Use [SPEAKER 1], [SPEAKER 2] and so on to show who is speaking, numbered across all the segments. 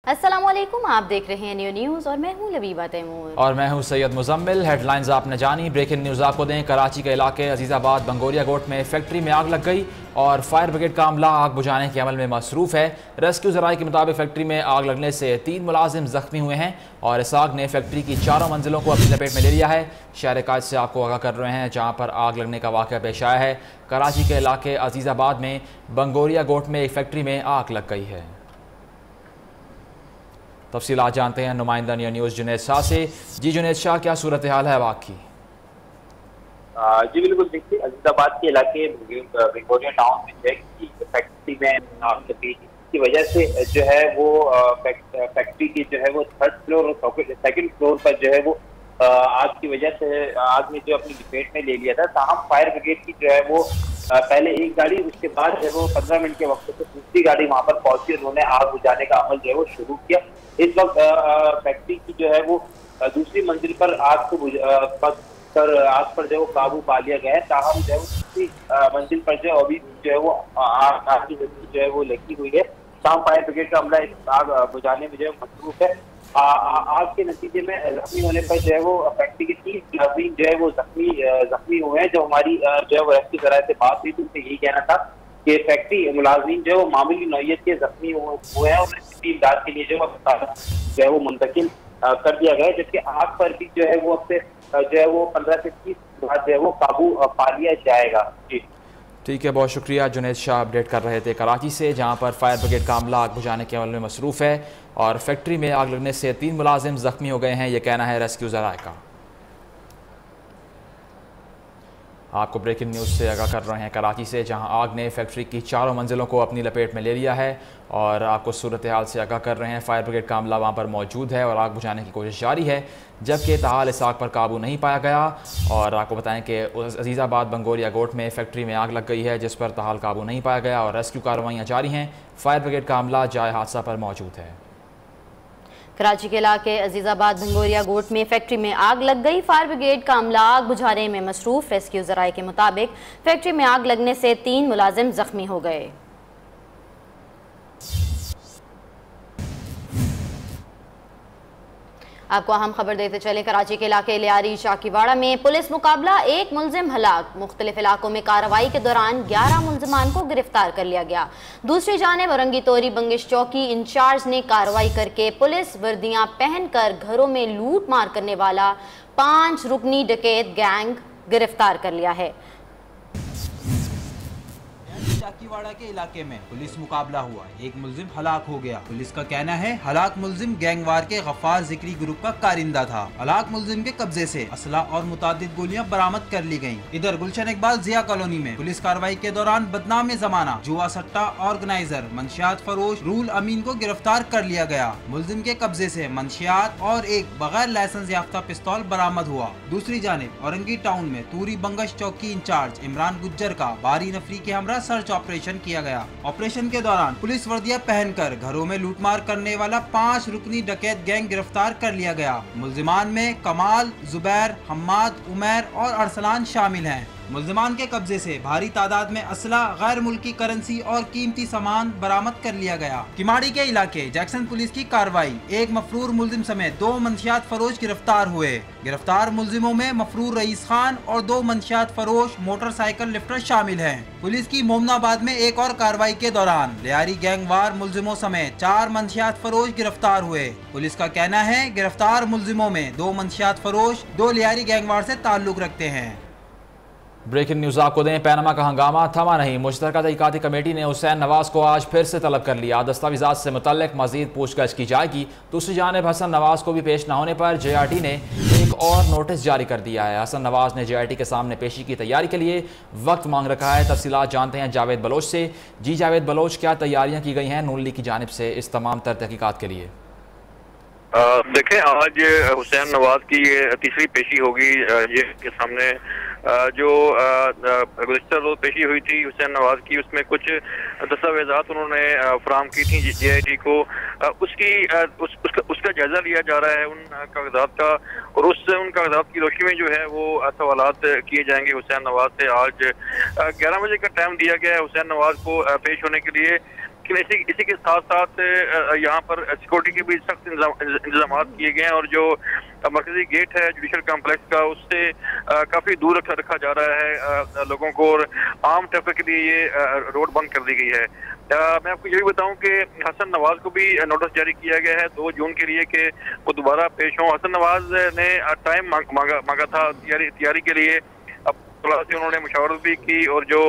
[SPEAKER 1] अस्सलामुअलैकुम, आप देख रहे हैं न्यू न्यूज़ और मैं हूं लबीबा तैमूर।
[SPEAKER 2] और मैं हूं सैयद मुजम्मिल। हेडलाइंस आपने जानी। ब्रेकिंग न्यूज़ आपको दें। कराची के इलाके अजीज़ाबाद बंगोरिया गोट में फैक्ट्री में आग लग गई और फायर ब्रिगेड का अमला आग बुझाने के अमल में मसरूफ़ है। रेस्क्यू ज़राए के मुताबिक फैक्ट्री में आग लगने से 3 मुलाजिम जख्मी हुए हैं और इस आग ने फैक्ट्री की 4 मंजिलों को अपनी लपेट में ले लिया है। शहर काज से आपको आगाह कर रहे हैं जहाँ पर आग लगने का वाक़या पेश आया है। कराची के इलाके अजीज़ाबाद में बंगोरिया गोट में एक फैक्ट्री में आग लग गई है। तफसीलात जानते हैं नुमाइंदा न्यूज़ जुनैद शाह से। जी जुनैद शाह, क्या सूरत हाल है आग की?
[SPEAKER 3] जी बिल्कुल, देखिए अजीजाबाद के इलाके विक्टोरिया टाउन में जो है फैक्ट्री में आग लगी, की वजह से जो है वो फैक्ट्री की जो है वो 3rd फ्लोर और 2nd फ्लोर पर जो है वो आग की वजह से आग ने जो अपनी लपेट में ले लिया था। ताहम फायर ब्रिगेड की जो है वो पहले एक गाड़ी, उसके बाद जो है वो 15 मिनट के वक्त से दूसरी गाड़ी वहां पर पहुंची, उन्होंने आग बुझाने का अमल जो है वो शुरू किया। इस वक्त फैक्ट्री की जो है वो दूसरी मंजिल पर आग पर जो है वो काबू पा लिया गया है। ताहम जो है वो दूसरी मंजिल पर जो अभी जो है वो आग की जो है वो लगी हुई है। ताहम फायर ब्रिगेड का अमला इस आग बुझाने में जो है मसरूफ है। आग के नतीजे में जख्मी होने पर जो है वो फैक्ट्री के 3 मुलाजिम जो है वो जख्मी हुए हैं। जो हमारी जो है वो रेस्क्यू ज़राए से बात हुई तो उनसे यही कहना था कि फैक्ट्री मुलाजिम जो है वो मामूली नौयत के जख्मी हुए हैं और इमदाद के लिए जो है वो मुंतकिल कर दिया गया है। जबकि आग पर भी जो है वो अब से जो है वो 15 से 30 बाद जो है वो काबू पा लिया जाएगा। जी
[SPEAKER 2] ठीक है, बहुत शुक्रिया। जुनैद शाह अपडेट कर रहे थे कराची से, जहां पर फायर ब्रिगेड का अमला आग बुझाने के अमल में मसरूफ़ है और फैक्ट्री में आग लगने से 3 मुलाजिम जख्मी हो गए हैं, ये कहना है रेस्क्यू ज़राए का। आपको ब्रेकिंग न्यूज़ से आगाह कर रहे हैं कराची से, जहां आग ने फैक्ट्री की 4 मंजिलों को अपनी लपेट में ले लिया है और आपको सूरत हाल से आगाह कर रहे हैं। फायर ब्रिगेड का अमला वहां पर मौजूद है और आग बुझाने की कोशिश जारी है, जबकि ताहाल इस आग पर काबू नहीं पाया गया। और आपको बताएं कि अजीज़ाबाद बंगोरिया गोट में फैक्ट्री में आग लग गई है जिस पर ताहाल काबू नहीं पाया गया और रेस्क्यू कार्रवाइयाँ जारी हैं। फायर ब्रिगेड का अमला जाए हादसा पर मौजूद है।
[SPEAKER 1] कराची के इलाके अजीज़ाबाद भंगोरिया गोट में फैक्ट्री में आग लग गई। फायर ब्रिगेड का अमला आग बुझाने में मसरूफ। रेस्क्यू ज़राए के मुताबिक फैक्ट्री में आग लगने से 3 मुलाजिम जख्मी हो गए। आपको अहम खबर देते चले, कराची के इलाके लियारी चाकीवाड़ा में पुलिस मुकाबला, 1 मुलजिम हलाक। मुख्तलिफ इलाकों में कार्रवाई के दौरान 11 मुलजिमान को गिरफ्तार कर लिया गया। दूसरी जानिब औरंगी तोरी बंगिश चौकी इंचार्ज ने कार्रवाई करके पुलिस वर्दियां पहनकर घरों में लूट मार करने वाला 5 रुकनी डकैत गैंग गिरफ्तार कर लिया है।
[SPEAKER 4] चाकीवाड़ा के इलाके में पुलिस मुकाबला हुआ, 1 मुलजिम हलाक हो गया। पुलिस का कहना है हलाक मुलजिम गैंगवार के गफ्फार जिक्री ग्रुप का कारिंदा था। हलाक मुलजिम के कब्जे से असला और मुतादिद गोलियां बरामद कर ली गयी। इधर गुलशन इकबाल जिया कॉलोनी में पुलिस कार्रवाई के दौरान बदनाम जमाना जुआ सट्टा ऑर्गेनाइजर मंशियात फरोश रूल अमीन को गिरफ्तार कर लिया गया। मुलजिम के कब्जे से मंशियात और एक बगैर लाइसेंस याफ्ता पिस्तौल बरामद हुआ। दूसरी जानिब औरंगी टाउन में तूरी बंगश चौकी इंचार्ज इमरान गुज्जर का बारी नफरी के हमरा सर्च ऑपरेशन किया गया। ऑपरेशन के दौरान पुलिस वर्दियां पहनकर घरों में लूटमार करने वाला 5 रुकनी डकैत गैंग गिरफ्तार कर लिया गया। मुलजिमान में कमाल, जुबैर, हम्माद, उमैर और अरसलान शामिल हैं। मुलजिमान के कब्जे से भारी तादाद में असला, गैर मुल्की करेंसी और कीमती सामान बरामद कर लिया गया। किमाड़ी के इलाके जैक्सन पुलिस की कार्रवाई, 1 मफरूर मुलजिम समेत 2 मंशियात फरोश गिरफ्तार हुए। गिरफ्तार मुलजिमों में मफरूर रईस खान और 2 मंशियात फरोश मोटरसाइकिल लिफ्टर शामिल हैं। पुलिस की मोमनाबाद में एक और कार्रवाई के दौरान लियारी गैंगवार मुलजिमों समेत 4 मंशियात फरोश गिरफ्तार हुए। पुलिस का कहना है गिरफ्तार मुलजिमों में 2 मंशियात फरोश 2 लियारी गैंगवार से ताल्लुक रखते हैं।
[SPEAKER 2] ब्रेकिंग न्यूज़ आपको दें। पैनमा का हंगामा थमा नहीं। मुश्तरका तहकीकाती कमेटी ने हुसैन नवाज को आज फिर से तलब कर लिया। दस्तावेज़ात से मुतल्लिक मज़ीद पूछताछ की जाएगी। दूसरी जानिब हसन नवाज को भी पेश न होने पर JRT ने एक और नोटिस जारी कर दिया है। हसन नवाज ने JRT के सामने पेशी की तैयारी के लिए वक्त मांग रखा है। तफसीलात जानते हैं जावेद बलोच से। जी जावेद बलोच, क्या तैयारियाँ की गई हैं नून लीग की जानिब से इस तमाम तर तहकीकात के लिए?
[SPEAKER 5] देखें, आज हुसैन नवाज की ये तीसरी पेशी होगी। ये के सामने जो गुज़िश्ता रोज़ पेशी हुई थी हुसैन नवाज की, उसमें कुछ दस्तावेज़ात उन्होंने फराहम की थी JIT को। उसका जायज़ा लिया जा रहा है उन कागजात का, और उससे उन कागजात की रोशनी में जो है वो सवालात किए जाएंगे हुसैन नवाज से। आज 11 बजे का टाइम दिया गया है हुसैन नवाज को पेश होने के लिए, लेकिन इसी के साथ साथ यहाँ पर सिक्योरिटी के भी सख्त इंतजाम किए गए हैं और जो मरकजी गेट है जुडिशल कॉम्प्लेक्स का उससे काफी दूर रखा जा रहा है लोगों को, और आम ट्रैफिक के लिए ये रोड बंद कर दी गई है। मैं आपको ये भी बताऊं कि हसन नवाज को भी नोटिस जारी किया गया है 2 जून के लिए कि वो दोबारा पेश हों। हसन नवाज ने टाइम मांगा था तैयारी के लिए, से उन्होंने मुशावरत भी की और जो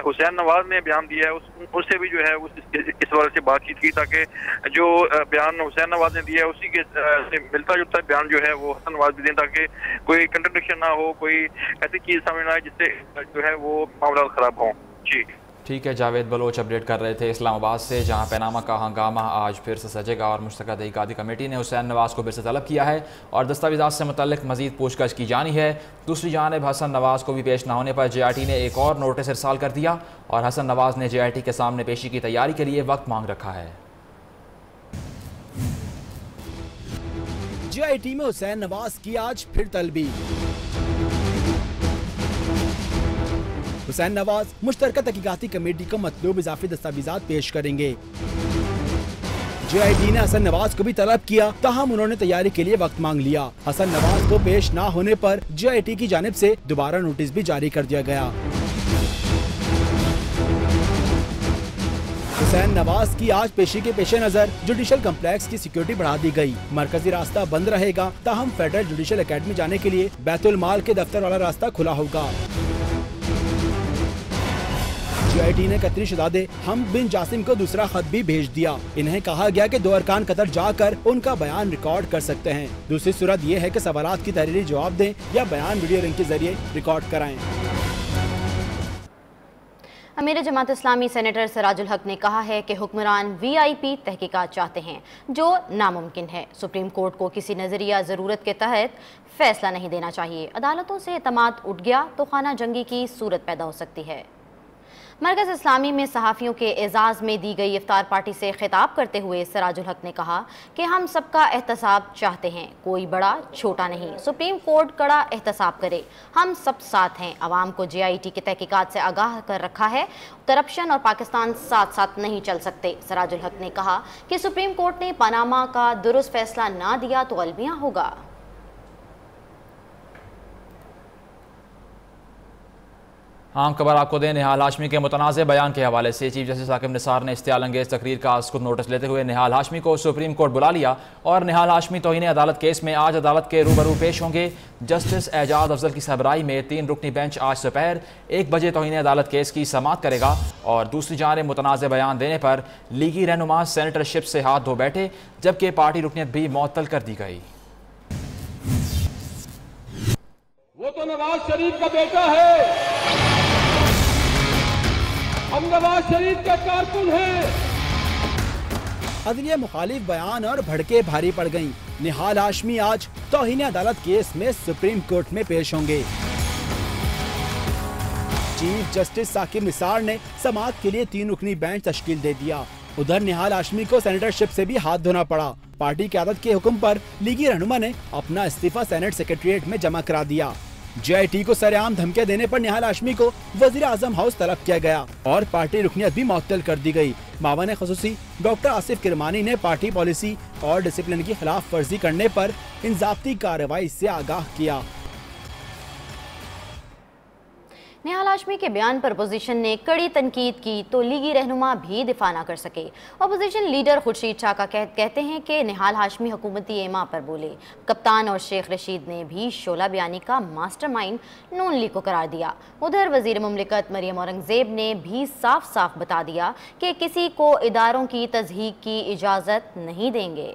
[SPEAKER 5] हुसैन नवाज ने बयान दिया है उससे भी जो है इस बारे से बातचीत की ताकि जो बयान हुसैन नवाज ने दिया है उसी के से मिलता जुलता बयान जो है वो हसन नवाज भी दें ताकि कोई कंट्रडिक्शन ना हो, कोई ऐसी चीज़ सामने ना आए जिससे जो है वो मामला खराब हों। जी
[SPEAKER 2] ठीक है, जावेद बलोच अपडेट कर रहे थे इस्लामाबाद से, जहां पैनामा का हंगामा आज फिर से सजेगा और मुश्तरका तहकीकाती कमेटी ने हुसैन नवाज को फिर से तलब किया है और दस्तावेज़ात से मुतल्लिक मजीद पूछताछ की जानी है। दूसरी जानिब हसन नवाज को भी पेश न होने पर JIT ने एक और नोटिस इरसाल कर दिया और हसन नवाज ने JIT के सामने पेशी की तैयारी के लिए वक्त मांग रखा है।
[SPEAKER 6] JIT में हुसैन नवाज की आज फिर तलबी। हुसैन नवाज मुश्तरका तहकीकाती कमेटी को मतलूब इजाफी दस्तावेज़ात पेश करेंगे। JIT ने हसन नवाज को भी तलब किया, ताहम उन्होंने तैयारी के लिए वक्त मांग लिया। हसन नवाज को पेश ना होने पर JIT की जानिब से दोबारा नोटिस भी जारी कर दिया गया। हुसैन नवाज की आज पेशी के पेश नजर जुडिशल कॉम्प्लेक्स की सिक्योरिटी बढ़ा दी गई। मरकजी रास्ता बंद रहेगा, ताहम फेडरल जुडिशल एकेडमी जाने के लिए बैतुल माल के दफ्तर वाला रास्ता खुला होगा। JIT ने कतरी शहजादे हमद बिन जासिम को दूसरा खत भी भेज दिया। इन्हें कहा गया कि 2 अरकान कतर जाकर उनका बयान रिकॉर्ड कर सकते हैं। दूसरी सूरत ये है कि सवालात की तहरीरी जवाब दें या बयान वीडियो लिंक के जरिए रिकॉर्ड कराएं।
[SPEAKER 1] अमीर जमात इस्लामी सेनेटर सिराजुल हक ने कहा है कि हुक्मरान VIP तहकीकात चाहते हैं जो नामुमकिन है। सुप्रीम कोर्ट को किसी नजरिया ज़रूरत के तहत फैसला नहीं देना चाहिए। अदालतों से एतमाद उठ गया तो खाना जंगी की सूरत पैदा हो सकती है। मरकज़ इस्लामी में सहाफ़ियों के एजाज़ में दी गई इफ्तार पार्टी से खिताब करते हुए सिराजुल हक ने कहा कि हम सबका एहतसाब चाहते हैं, कोई बड़ा छोटा नहीं। सुप्रीम कोर्ट कड़ा एहतसाब करे, हम सब साथ हैं। आवाम को JIT की तहकीकात से आगाह कर रखा है। करप्शन और पाकिस्तान साथ साथ नहीं चल सकते। सिराजुल हक ने कहा कि सुप्रीम कोर्ट ने पनामा का दुरुस्त फैसला ना दिया तो अलमिया होगा।
[SPEAKER 2] आम खबर आपको दें, निहाल हाशमी के मुतनाज़ बयान के हवाले से चीफ जस्टिस साकिब निसार ने इश्तियाल अंगेज़ तकरीर का आज खुद नोटिस लेते हुए निहाल हाशमी को सुप्रीम कोर्ट बुला लिया और निहाल हाशमी तौहीन अदालत केस में आज अदालत के रूबरू पेश होंगे। जस्टिस एजाज अफजल की सरबराही में 3 रुकनी बेंच आज दोपहर 1 बजे तौहीन अदालत केस की समाअत करेगा और दूसरी जानिब मुतनाज़ बयान देने पर लीगी रहनुमा सेनेटरशिप से हाथ धो बैठे, जबकि पार्टी रुकनीत भी मुअत्तल कर दी गई।
[SPEAKER 7] वो तो नवाज शरीफ का बेटा है, हम नवाज शरीफ का कारकुन है।
[SPEAKER 6] अदलिया मुखालिफ बयान और भड़के भारी पड़ गईं। निहाल हाशमी आज तौहीन अदालत केस में सुप्रीम कोर्ट में पेश होंगे। चीफ जस्टिस साकिब निसार ने समाअत के लिए 3 रुकनी बेंच तश्कील दे दिया। उधर निहाल हाशमी को सेनेटरशिप से भी हाथ धोना पड़ा। पार्टी क़यादत के हुक्म पर लीगी रहनुमा ने अपना इस्तीफा सेनेट सेक्रेटरिएट में जमा करा दिया। JIT को सरेआम धमकियां देने पर निहाल हाशमी को वजीर आजम हाउस तलब किया गया और पार्टी रुकनियत भी मुअत्तल कर दी गई। मावन ख़ुसूसी डॉक्टर आसिफ किरमानी ने पार्टी पॉलिसी और डिसिप्लिन की खिलाफ वर्जी करने पर इंज़ाब्ती कार्रवाई से आगाह किया।
[SPEAKER 1] निहाल हाशमी के बयान पर अपोजिशन ने कड़ी तनकीद की तो लीगी रहनुमा भी दिफा ना कर सके। अपोजिशन लीडर खुर्शीद शाह का कहते हैं कि निहाल हाशमी हुकूमती एमा पर बोले। कप्तान और शेख रशीद ने भी शोला बयानी का मास्टरमाइंड नून लीग को करार दिया। उधर वजीर मुमलिकत मरियम औरंगजेब ने भी साफ साफ बता दिया कि किसी को इदारों की तज़हीक की इजाज़त नहीं देंगे।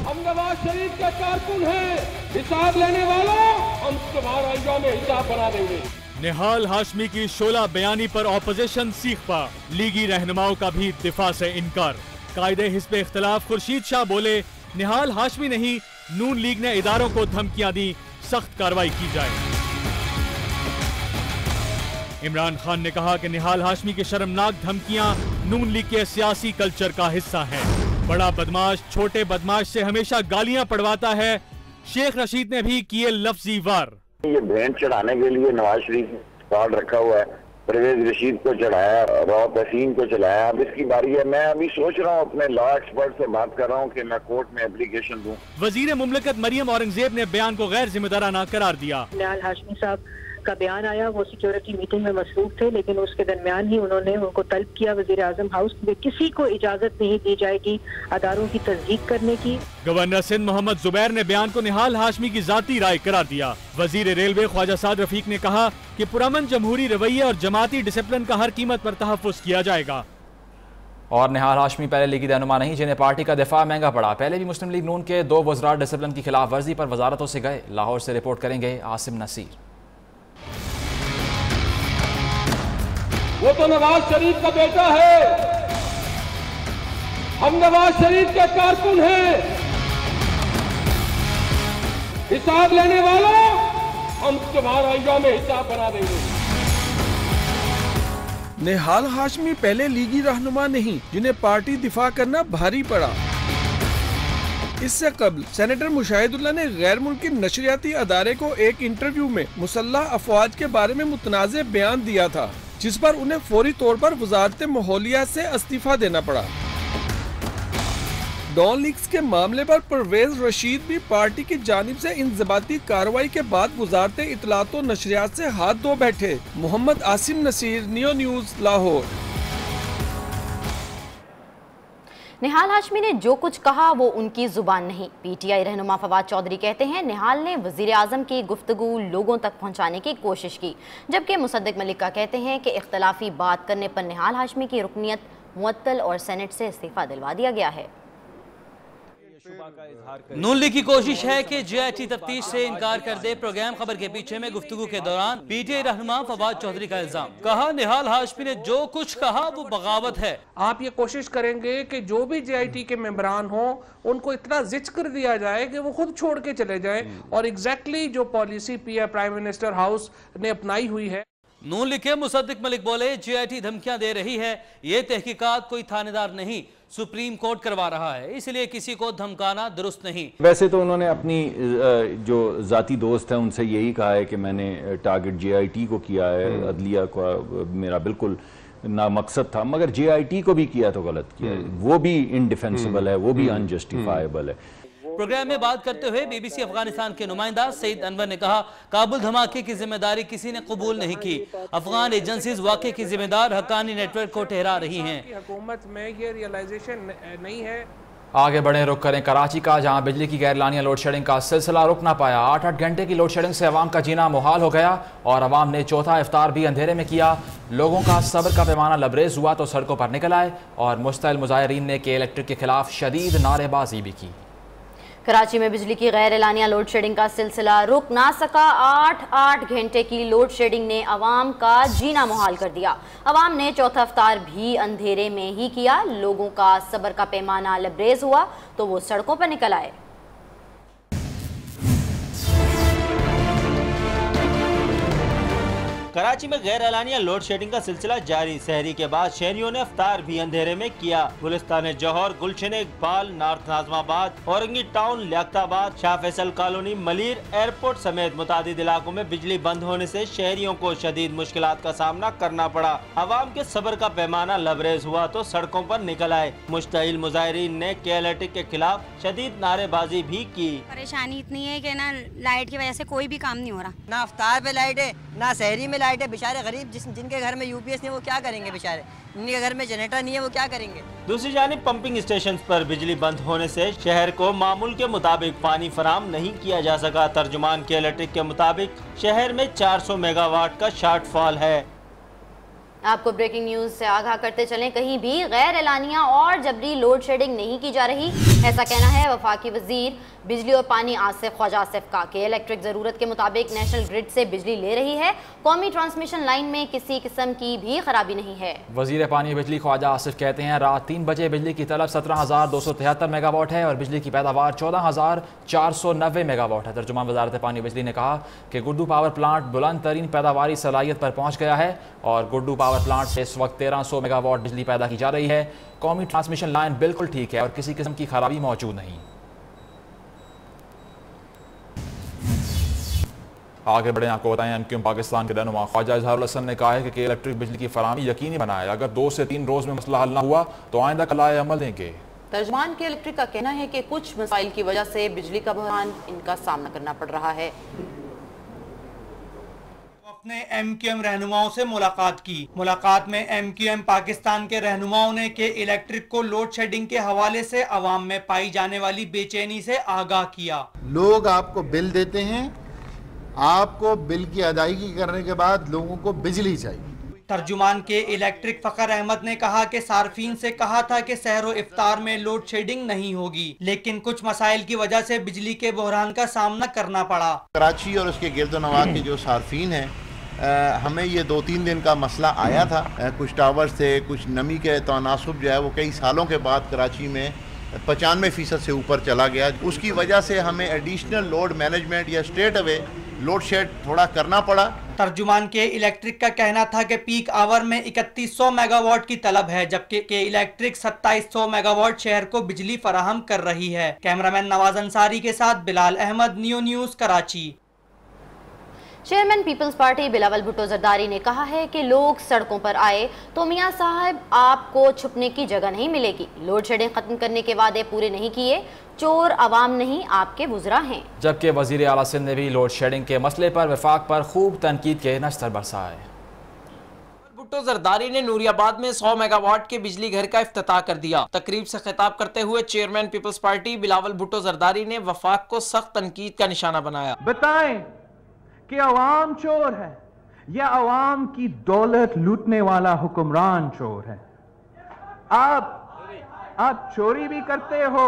[SPEAKER 7] हम नवाज शरीफ के कारकुन हैं, हिसाब लेने वालों हम तुम्हारा अंजाम हिसाब बना देंगे।
[SPEAKER 8] निहाल हाशमी की शोला बयानी पर ऑपोजिशन सीख पा, लीगी रहनुमाओं का भी दिफा से इनकार। कायदे हिस्ब इख्तिलाफ खुर्शीद शाह बोले, निहाल हाशमी नहीं नून लीग ने इदारों को धमकियां दी, सख्त कार्रवाई की जाए। इमरान खान ने कहा कि निहाल हाशमी की शर्मनाक धमकियां नून लीग के सियासी कल्चर का हिस्सा हैं। बड़ा बदमाश छोटे बदमाश से हमेशा गालियां पड़वाता है। शेख रशीद ने भी किए लफ्जी वार।
[SPEAKER 9] ये भेंट चढ़ाने के लिए नवाज शरीफ कार्ड रखा हुआ है परवेज रशीद को चढ़ाया, रौफ हसीन को चलाया। अब इसकी बारी है। मैं अभी सोच रहा हूँ, अपने लॉ एक्सपर्ट से बात कर रहा हूँ कि मैं कोर्ट में एप्लीकेशन दूँ।
[SPEAKER 8] वजीर मुमलकत मरियम औरंगजेब ने बयान को गैर जिम्मेदाराना करार दिया।
[SPEAKER 10] निहाल हाशमी साहब का बयान आया, वो सिक्योरिटी मीटिंग में मसरूफ थे, लेकिन उसके दरमियान ही उन्होंने उनको तलब किया वजीर आजम हाउस में, किसी को इजाजत नहीं दी जाएगी अदारों की तस्दीक करने की।
[SPEAKER 8] गवर्नर सिंध मोहम्मद जुबैर ने बयान को निहाल हाशमी की जाती राय करार दिया। वजीर रेलवे ख्वाजा साद रफीक ने कहा कि पुरअमन जमहूरी रवैये और जमाती डिसिप्लिन का हर कीमत पर तहफ़्फ़ुज़ किया जाएगा।
[SPEAKER 2] और निहाल हाशमी पहले लीगी रहनुमा नहीं जिन्हें पार्टी का दिफा महंगा पड़ा। पहले भी मुस्लिम लीग नून के 2 वज़रा डिसिप्लिन की खिलाफ वर्जी पर वजारतों से गए। लाहौर से रिपोर्ट करेंगे आसिम नसीर।
[SPEAKER 7] वो तो नवाज शरीफ का बेटा है, हम नवाज शरीफ के कारकुन हैं। हिसाब लेने वालों, हम तुम्हारा यौम हिसाब बना देंगे।
[SPEAKER 11] निहाल हाशमी पहले लीगी रहनुमा नहीं जिन्हें पार्टी दिफा करना भारी पड़ा। इससे कबल सेनेटर मुशाहिदुल्लाह ने गैर मुल्की नशरियाती अदारे को एक इंटरव्यू में मुसल्लह अफवाज के बारे में मुतनाज़े बयान दिया था, जिस पर उन्हें फौरी तौर पर वजारत माहौलियात से इस्तीफा देना पड़ा। डॉन लीग्स के मामले पर परवेज रशीद भी पार्टी की जानिब से इंज़बाती कार्रवाई के बाद वजारत इत्तलात व नशरियात से हाथ धो बैठे। Mohammad Asim Naseer, Neo News, Lahore.
[SPEAKER 1] निहाल हाशमी ने जो कुछ कहा वो उनकी जुबान नहीं। पीटीआई रहनुमा फवाद चौधरी कहते हैं निहाल ने वजीर आजम की गुफ्तगू लोगों तक पहुंचाने की कोशिश की, जबकि मुसद्दिक मलिक का कहते हैं कि इख्तलाफी बात करने पर निहाल हाशमी की रुकनियत मुअत्तल और सेनेट से इस्तीफा दिलवा दिया गया है।
[SPEAKER 12] नून लीग की कोशिश है कि JIT तफ्तीश से इनकार कर दे। प्रोग्राम खबर के पीछे में गुफ्तगू के दौरान पीटीआई रहनुमा फवाद चौधरी का इल्जाम, कहा निहाल हाशमी ने जो कुछ कहा वो बगावत है।
[SPEAKER 13] आप ये कोशिश करेंगे कि जो भी JIT के मेंबरान हो उनको इतना जिच कर दिया जाए कि वो खुद छोड़ के चले जाए, और एग्जैक्टली जो पॉलिसी प्राइम मिनिस्टर हाउस ने अपनाई हुई है।
[SPEAKER 12] नून लीग के मुसद्दिक मलिक बोले JIT धमकियां दे रही है, ये तहकीकात कोई थानेदार नहीं सुप्रीम कोर्ट करवा रहा है, इसलिए किसी को धमकाना दुरुस्त नहीं।
[SPEAKER 14] वैसे तो उन्होंने अपनी जो जाती दोस्त है उनसे यही कहा है कि मैंने टारगेट JIT को किया है, अदलिया को मेरा बिल्कुल ना मकसद था, मगर JIT को भी किया तो गलत किया है, वो भी इनडिफेंसिबल है, वो भी अनजस्टिफाइबल है।
[SPEAKER 12] प्रोग्राम में बात करते हुए BBC अफगानिस्तान के नुमाइंदा सईद अनवर ने कहा काबुल धमाके की जिम्मेदारी किसी ने कबूल नहीं की। अफगान एजेंसीज वाक़े की जिम्मेदार हक्कानी नेटवर्क को ठहरा रही हैं।
[SPEAKER 13] हुकूमत में ये रियलाइजेशन नहीं है।
[SPEAKER 2] आगे बढ़े, रुख करें कराची का, जहां बिजली की गैरलानिया लोड शेडिंग का सिलसिला रुक ना पाया। 8-8 घंटे की लोड शेडिंग से अवाम का जीना मुहाल हो गया और अवाम ने चौथा इफ्तार भी अंधेरे में किया। लोगों का सब्र का पैमाना लबरेज हुआ तो सड़कों पर निकल आए और मुस्तैल मुजाहिरीन ने के इलेक्ट्रिक के खिलाफ शदीद नारेबाजी भी की।
[SPEAKER 1] कराची में बिजली की गैर एलानिया लोड शेडिंग का सिलसिला रुक ना सका। 8-8 घंटे की लोड शेडिंग ने अवाम का जीना मुहाल कर दिया। अवाम ने चौथा इफ्तार भी अंधेरे में ही किया। लोगों का सब्र का पैमाना लबरेज हुआ तो वो सड़कों पर निकल आए।
[SPEAKER 15] कराची में गैर एलानिया लोड शेडिंग का सिलसिला जारी। सहरी के बाद शहरियों ने इफ्तार भी अंधेरे में किया। Gulistan Jauhar, Gulshan Iqbal, North Nazimabad, Orangi Town, Liaquatabad, Shah Faisal Colony, Malir, airport समेत मुतादिद इलाकों में बिजली बंद होने से शहरियों को शदीद मुश्किलात का सामना करना पड़ा। अवाम के सब्र का पैमाना लबरेज हुआ तो सड़कों पर निकल आए। मुश्तइल मुजाहिरीन ने के के खिलाफ शदीद नारेबाजी भी की।
[SPEAKER 16] परेशानी इतनी है कि ना लाइट की वजह से कोई भी काम नहीं हो रहा,
[SPEAKER 17] ना इफ्तार पे लाइट है ना शहरी में लाइट है। बेचारे गरीब जिनके घर में UPS नहीं वो क्या करेंगे, बेचारे जिनके घर में जनरेटर नहीं है वो क्या करेंगे।
[SPEAKER 15] दूसरी जानिब पंपिंग स्टेशन पर बिजली बंद होने से शहर को मामूल के मुताबिक पानी फराम नहीं किया जा सका। तर्जुमान के इलेक्ट्रिक के मुताबिक शहर में 400 मेगावाट का शॉर्टफॉल है।
[SPEAKER 1] आपको ब्रेकिंग न्यूज से आगाह करते चलें, कहीं भी गैर एलानिया और जबरी लोड शेडिंग नहीं की जा रही, ऐसा कहना है वफाकी वजीर बिजली और पानी आसिफ ख्वाजा आसिफ का। के इलेक्ट्रिक ज़रूरत के मुताबिक नेशनल ग्रिड से बिजली ले रही है। कौमी ट्रांसमिशन लाइन में किसी किस्म की भी खराबी नहीं है। वजीर
[SPEAKER 2] पानी बिजली ख्वाजा आसिफ कहते हैं रात 3 बजे बिजली की तलब 17,273 मेगावाट है और बिजली की पैदावार 14,490 मेगावाट है। तर्जुमान वजारत पानी बिजली ने कहा कि गुड्डू पावर प्लांट बुलंद तरीन पैदावारी सलाहियत पर पहुँच गया है और गुड्डू पावर प्लांट से इस वक्त 1300 मेगावाट बिजली पैदा की जा रही है। कौमी ट्रांसमिशन लाइन बिल्कुल ठीक है और किसी किस्म की खराबी मौजूद नहीं। आगे बढ़े आपको बताएं, एमक्यूएम पाकिस्तान के रहनुमा ख्वाजा इजहारुल हसन ने कहा है कि इलेक्ट्रिक बिजली की फराहमी यकीनी बनाए। अगर 2 से 3 रोज में मसला हल न हुआ तो आइंदा कलाए अमल देंगे।
[SPEAKER 18] तर्जमान के इलेक्ट्रिक का कहना है कि कुछ मसाइल की वजह से बिजली का बहरान इनका सामना करना पड़ रहा है।
[SPEAKER 19] ने एमक्यूएम रहनुमाओं से मुलाकात की। मुलाकात में एमक्यूएम पाकिस्तान के रहनुमाओं ने के इलेक्ट्रिक को लोड शेडिंग के हवाले से अवाम में पाई जाने वाली बेचैनी से आगाह किया।
[SPEAKER 20] लोग आपको बिल देते हैं, आपको बिल की अदायगी करने के बाद लोगों को बिजली चाहिए।
[SPEAKER 19] तर्जुमान के इलेक्ट्रिक फखर अहमद ने कहा कि सार्फिन से कहा था कि सहरो इफ्तार में लोड शेडिंग नहीं होगी, लेकिन कुछ मसाइल की वजह से बिजली के बहरान का सामना करना पड़ा।
[SPEAKER 20] कराची और उसके गिरदोनवा के जो सार्फिन हैं, हमें ये 2-3 दिन का मसला आया था। कुछ टावर्स थे, कुछ नमी के तनासुब जो है वो कई सालों के बाद कराची में 95% से ऊपर चला गया। उसकी वजह से हमें एडिशनल लोड मैनेजमेंट या स्ट्रेट अवे लोड शेड थोड़ा करना पड़ा।
[SPEAKER 19] तर्जुमान के इलेक्ट्रिक का कहना था कि पीक आवर में 3100 मेगावाट की तलब है, जबकि के इलेक्ट्रिक 2700 मेगावाट शहर को बिजली फराहम कर रही है। कैमरामैन नवाज अंसारी के साथ Bilal Ahmed, new news Karachi.
[SPEAKER 1] Chairman Peoples Party Bilawal Bhutto Zardari ने कहा है कि लोग सड़कों पर आए तो मियां साहब आपको छुपने की जगह नहीं मिलेगी। लोड शेडिंग खत्म करने के वादे पूरे नहीं किए, चोर अवाम नहीं आपके वुज़रा हैं।
[SPEAKER 2] जबकि वज़ीर आला सिंध ने भी लोड शेडिंग के मसले पर वफाक पर खूब तनकीद के नश्तर बरसाए।
[SPEAKER 21] भुट्टो जरदारी ने नूरियाबाद में 100 मेगावाट के बिजली घर का इफ्तिताह कर दिया। तकरीब से खिताब करते हुए chairman Peoples Party Bilawal Bhutto Zardari ने वफाक को सख्त तनकीद का निशाना बनाया।
[SPEAKER 22] बताएं कि अवाम चोर है या अवाम की दौलत लूटने वाला हुक्मरान चोर है? आप चोरी भी करते हो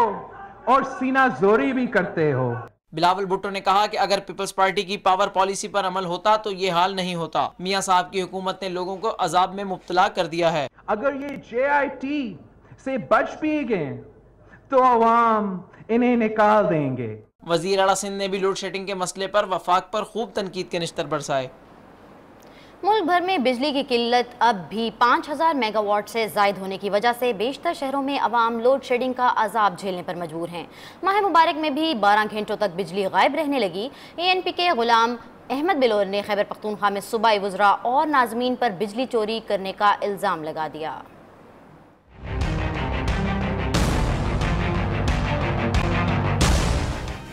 [SPEAKER 22] और सीना जोरी भी करते हो।
[SPEAKER 21] बिलावल भुट्टो ने कहा कि अगर पीपल्स पार्टी की पावर पॉलिसी पर अमल होता तो ये हाल नहीं होता। मियां साहब की हुकूमत ने लोगों को अजाब में मुब्तला कर दिया है।
[SPEAKER 22] अगर ये JIT से बच भी गए तो अवाम इन्हें निकाल देंगे।
[SPEAKER 21] वजीर आला सिंध ने भी लोड शेडिंग के मसले पर वफाक पर खूब तनकीद के निश्तर बरसाए।
[SPEAKER 1] मुल्क भर में बिजली की किल्लत अब भी 5000 मेगावाट से जायद होने की वजह से बेशतर शहरों में अवाम लोड शेडिंग का अजाब झेलने पर मजबूर हैं। माह मुबारक में भी 12 घंटों तक बिजली गायब रहने लगी। ANP के गुलाम अहमद बिलोर ने खैबर पख्तूनख्वा में सूबाई वुज़रा और नाज़मीन पर बिजली चोरी करने का इल्ज़ाम लगा दिया।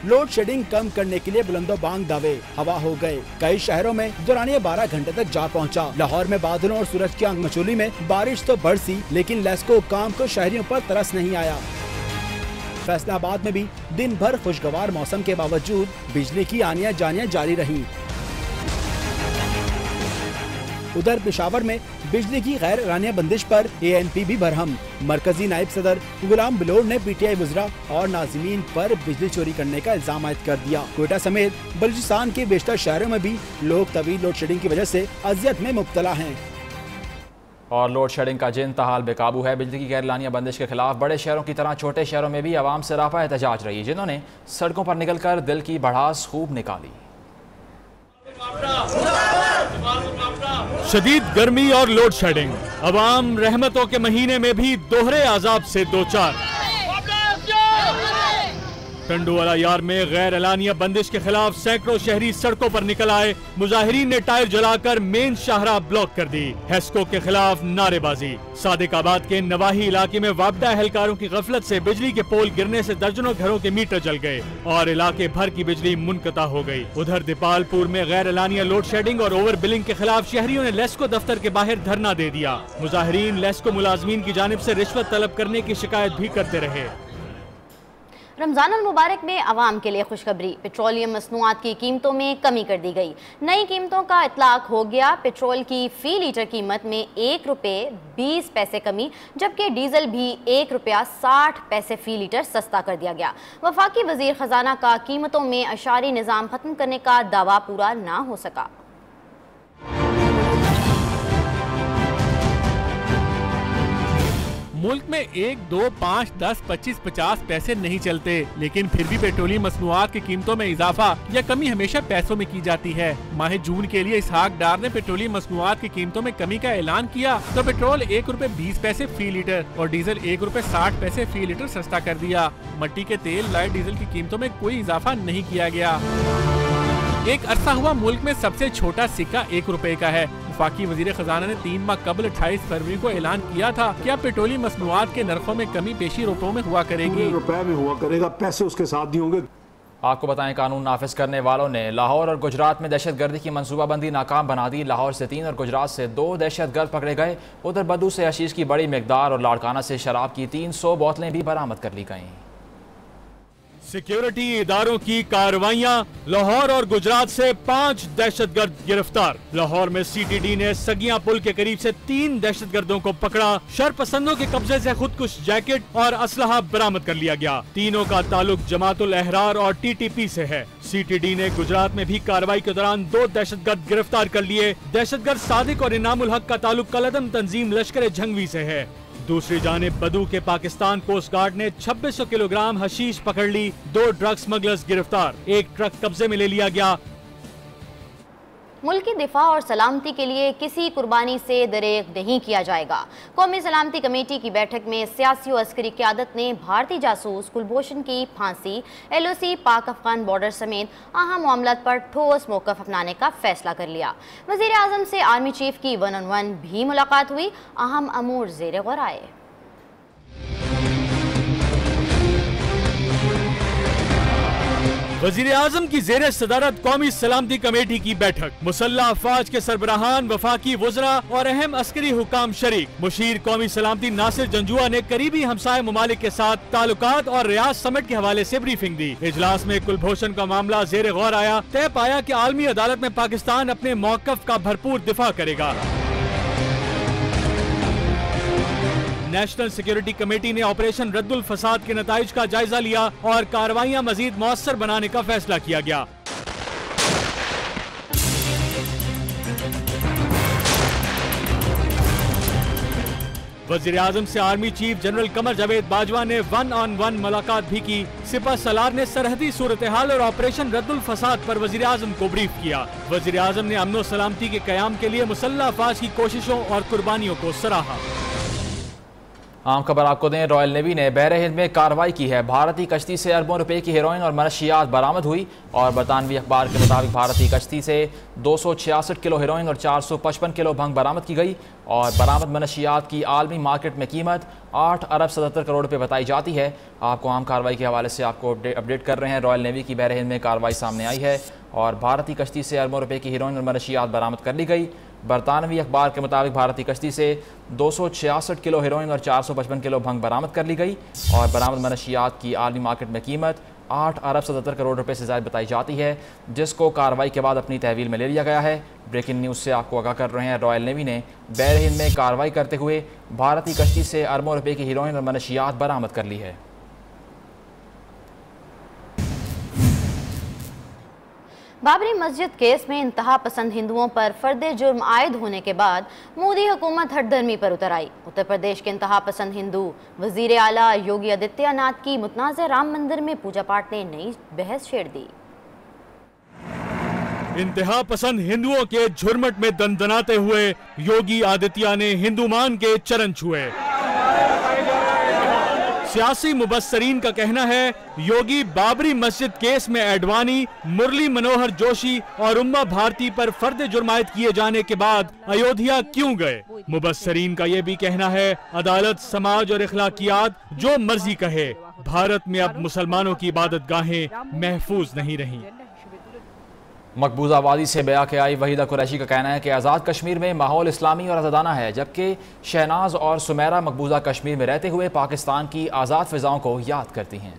[SPEAKER 6] लोड शेडिंग कम करने के लिए बुलंदोबांग दावे हवा हो गए। कई शहरों में दौरानिया 12 घंटे तक जा पहुंचा। लाहौर में बादलों और सूरज की आंख मचोली में बारिश तो बरसी, लेकिन लेस्को काम को शहरियों पर तरस नहीं आया। फैसलाबाद में भी दिन भर खुशगवार मौसम के बावजूद बिजली की आनियां जानियां जारी रही। उधर पेशावर में बिजली की गैर एलानिया बंदिश पर ANP भी बरहम। मरकजी नायब सदर गुलाम बिलोर ने PTI वुज़रा और नाज़मीन पर बिजली चोरी करने का इल्जाम आयद कर दिया। कोयटा समेत बलूचिस्तान के बेशतर शहरों में भी लोग तवील लोड शेडिंग की वजह से अजियत में मुब्तला हैं।
[SPEAKER 2] और लोड शेडिंग का जिन तहाल बेकाबू है। बिजली की गैर एलानिया बंदिश के खिलाफ बड़े शहरों की तरह छोटे शहरों में भी आवाम से राफा एहतजाज रही, जिन्होंने सड़कों पर निकल कर दिल की भड़ास खूब निकाली।
[SPEAKER 8] शदीद गर्मी और लोड शेडिंग, अवाम रहमतों के महीने में भी दोहरे आजाब से दो चार। टंडोवाला यार में गैर एलानिया बंदिश के खिलाफ सैकड़ों शहरी सड़कों पर निकल आए। मुजाहिरीन ने टायर जलाकर मेन शाहराह ब्लॉक कर दी। हेस्को के खिलाफ नारेबाजी। सादिकाबाद के नवाही इलाके में वापदा एहलकारों की गफलत से बिजली के पोल गिरने से दर्जनों घरों के मीटर जल गए और इलाके भर की बिजली मुनकता हो गई। उधर दीपालपुर में गैर एलानिया लोड शेडिंग और ओवर बिलिंग के खिलाफ शहरियों ने लेस्को दफ्तर के बाहर धरना दे दिया। मुजाहिरीन लेस्को मुलाजमीन की जानिब से रिश्वत तलब करने की शिकायत भी करते रहे।
[SPEAKER 1] रमजान अल मुबारक में आवाम के लिए खुशखबरी। पेट्रोलियम मसनूआत की कीमतों में कमी कर दी गई। नई कीमतों का इतलाक हो गया। पेट्रोल की फी लीटर कीमत में 1 रुपये 20 पैसे कमी, जबकि डीजल भी 1 रुपया 60 पैसे फी लीटर सस्ता कर दिया गया। वफाकी वजीर खजाना का कीमतों में अशारी निज़ाम खत्म करने का दावा पूरा ना हो सका।
[SPEAKER 8] मुल्क में 1, 2, 5, 10, 25, 50 पैसे नहीं चलते, लेकिन फिर भी पेट्रोलियम मसनूआत की कीमतों में इजाफा या कमी हमेशा पैसों में की जाती है। माह जून के लिए इसहाक डार ने पेट्रोलियम मसनूआत की कीमतों में कमी का ऐलान किया तो पेट्रोल 1 रुपये 20 पैसे फी लीटर और डीजल 1 रुपये 60 पैसे फी लीटर सस्ता कर दिया। मट्टी के तेल, लाइट डीजल की कीमतों में कोई इजाफा नहीं किया गया। एक अरसा हुआ मुल्क में सबसे छोटा सिक्का 1 रुपए का है। वफाकी वजीर खजाना ने 3 माह कबल 28 फरवरी को ऐलान किया था कि अब पेट्रोलियम मसनूआत के नरखों में कमी पेशी रुपयों में हुआ करेगी।
[SPEAKER 3] रुपए में हुआ करेगा, पैसे उसके साथ नहीं होंगे।
[SPEAKER 2] आपको बताएं, कानून नाफिज करने वालों ने लाहौर और गुजरात में दहशतगर्दी की मनसूबाबंदी नाकाम बना दी। लाहौर से 3 और गुजरात से 2 दहशतगर्द पकड़े गए। उधर बदू से हशीश की बड़ी मिकदार और लाड़काना से शराब की 300 बोतलें भी बरामद कर ली गईं।
[SPEAKER 8] सिक्योरिटी इदारों की कार्रवाइयां, लाहौर और गुजरात से 5 दहशतगर्द गिरफ्तार। लाहौर में सीटीडी ने सगिया पुल के करीब से 3 दहशतगर्दों को पकड़ा। शरपसंदों के कब्जे से खुदकुश जैकेट और असलहा बरामद कर लिया गया। तीनों का ताल्लुक जमातुल अहरार और टीटीपी से है। सीटीडी ने गुजरात में भी कार्रवाई के दौरान 2 दहशतगर्द गिरफ्तार कर लिए। दहशतगर्द सादिक और इनामुल हक का ताल्लुक कलदम तंजीम लश्कर झंगवी से है। दूसरी जानिब बदू के पाकिस्तान कोस्ट गार्ड ने 2600 किलोग्राम हशीश पकड़ ली। 2 ड्रग स्मगलर्स गिरफ्तार। 1 ट्रक कब्जे में ले लिया गया।
[SPEAKER 1] मुल्क की दिफा और सलामती के लिए किसी कुर्बानी से दरेग नहीं किया जाएगा। कौमी सलामती कमेटी की बैठक में सियासी और अस्करी क़यादत ने भारतीय जासूस कुलभूषण की फांसी, LOC, पाक अफगान बॉर्डर समेत अहम मामलात पर ठोस मौक़िफ़ अपनाने का फैसला कर लिया। वज़ीर आज़म से आर्मी चीफ की 1-on-1 भी मुलाकात हुई। अहम अमूर ज़ेर गौर आए।
[SPEAKER 8] वज़ीर आज़म की ज़ेर सदारत कौमी सलामती कमेटी की बैठक। मुसल्लह अफवाज के सरबराहान, वफाकी वज़रा और अहम अस्करी हुकाम शरीक। मुशीर कौमी सलामती नासिर जंजुआ ने करीबी हमसाय ममालिक के साथ ताल्लुकात और रियाद समिट के हवाले से ब्रीफिंग दी। इजलास में कुलभूषण का मामला ज़ेर गौर आया। तय पाया कि आलमी अदालत में पाकिस्तान अपने मौक़िफ़ का भरपूर दिफा करेगा। नेशनल सिक्योरिटी कमेटी ने ऑपरेशन रद्दुल फसाद के नताइज का जायजा लिया और कार्रवाइयां मजीद मौसर बनाने का फैसला किया गया। वज़ीर आज़म से army chief general Qamar Javed Bajwa ने 1-on-1 मुलाकात भी की। सिपह सलार ने सरहदी सूरत हाल और ऑपरेशन रद्दुल फसाद पर वज़ीर आज़म को ब्रीफ किया। वज़ीर आज़म ने अमन व सलामती के क़याम के लिए मुसल्लह अफवाज की कोशिशों और कुर्बानियों को सराहा।
[SPEAKER 2] आम खबर आपको दें, रॉयल नेवी ने बहरे हिंद में कार्रवाई की है। भारतीय कश्ती से अरबों रुपए की हेरोइन और मनशियात बरामद हुई और बरतानवी अखबार के मुताबिक भारतीय कश्ती से 266 किलो हेरोइन और 455 किलो भंग बरामद की गई और बरामद मनशियात की आलमी मार्केट में कीमत 8 अरब 77 करोड़ रुपए बताई जाती है। आपको आम कार्रवाई के हवाले से आपको अपडेट कर रहे हैं। रॉयल नेवी की बहरे हिंद में कार्रवाई सामने आई है और भारतीय कश्ती से अरबों रुपए की हेरोइन और मनशियात बरामद कर ली गई। बरतानवी अखबार के मुताबिक भारतीय कश्ती से 266 किलो हेरोइन और 455 किलो भंग बरामद कर ली गई और बरामद मनशियात की आलमी मार्केट में कीमत 8 अरब 77 करोड़ रुपए से ज़्यादा बताई जाती है, जिसको कार्रवाई के बाद अपनी तहवील में ले लिया गया है। ब्रेकिंग न्यूज़ से आपको आगाह कर रहे हैं, रॉयल नेवी ने बहरे हिंद में कार्रवाई करते हुए भारतीय कश्ती से अरबों रुपए की हेरोइन और मनशियात बरामद कर ली है।
[SPEAKER 1] बाबरी मस्जिद केस में इंतहा पसंद हिंदुओं पर फर्द जुर्म आयद होने के बाद मोदी हुकूमत हठधर्मी पर उतर आई। उत्तर प्रदेश के इंतहा पसंद हिंदू वजीर आला योगी आदित्यनाथ की मुतनाज़ राम मंदिर में पूजा पाठ ने नई बहस छेड़ दी।
[SPEAKER 8] इंतहा पसंद हिंदुओं के झुरमट में दनदनाते हुए योगी आदित्य ने हिंदू मान के चरण छुए। सियासी मुबस्सरीन का कहना है योगी बाबरी मस्जिद केस में एडवाणी, मुरली मनोहर जोशी और उम्मा भारती पर फर्द जुर्मायत किए जाने के बाद अयोध्या क्यों गए। मुबस्सरीन का यह भी कहना है अदालत, समाज और इखलाकियात जो मर्जी कहे, भारत में अब मुसलमानों की इबादत गाहें महफूज नहीं रहीं।
[SPEAKER 2] मकबूजा वादी से बया के आई वहीदा कुरैशी का कहना है कि आज़ाद कश्मीर में माहौल इस्लामी और आज़ादाना है, जबकि शहनाज और सुमेरा मकबूजा कश्मीर में रहते हुए पाकिस्तान की आज़ाद फ़िज़ाओं को याद करती हैं।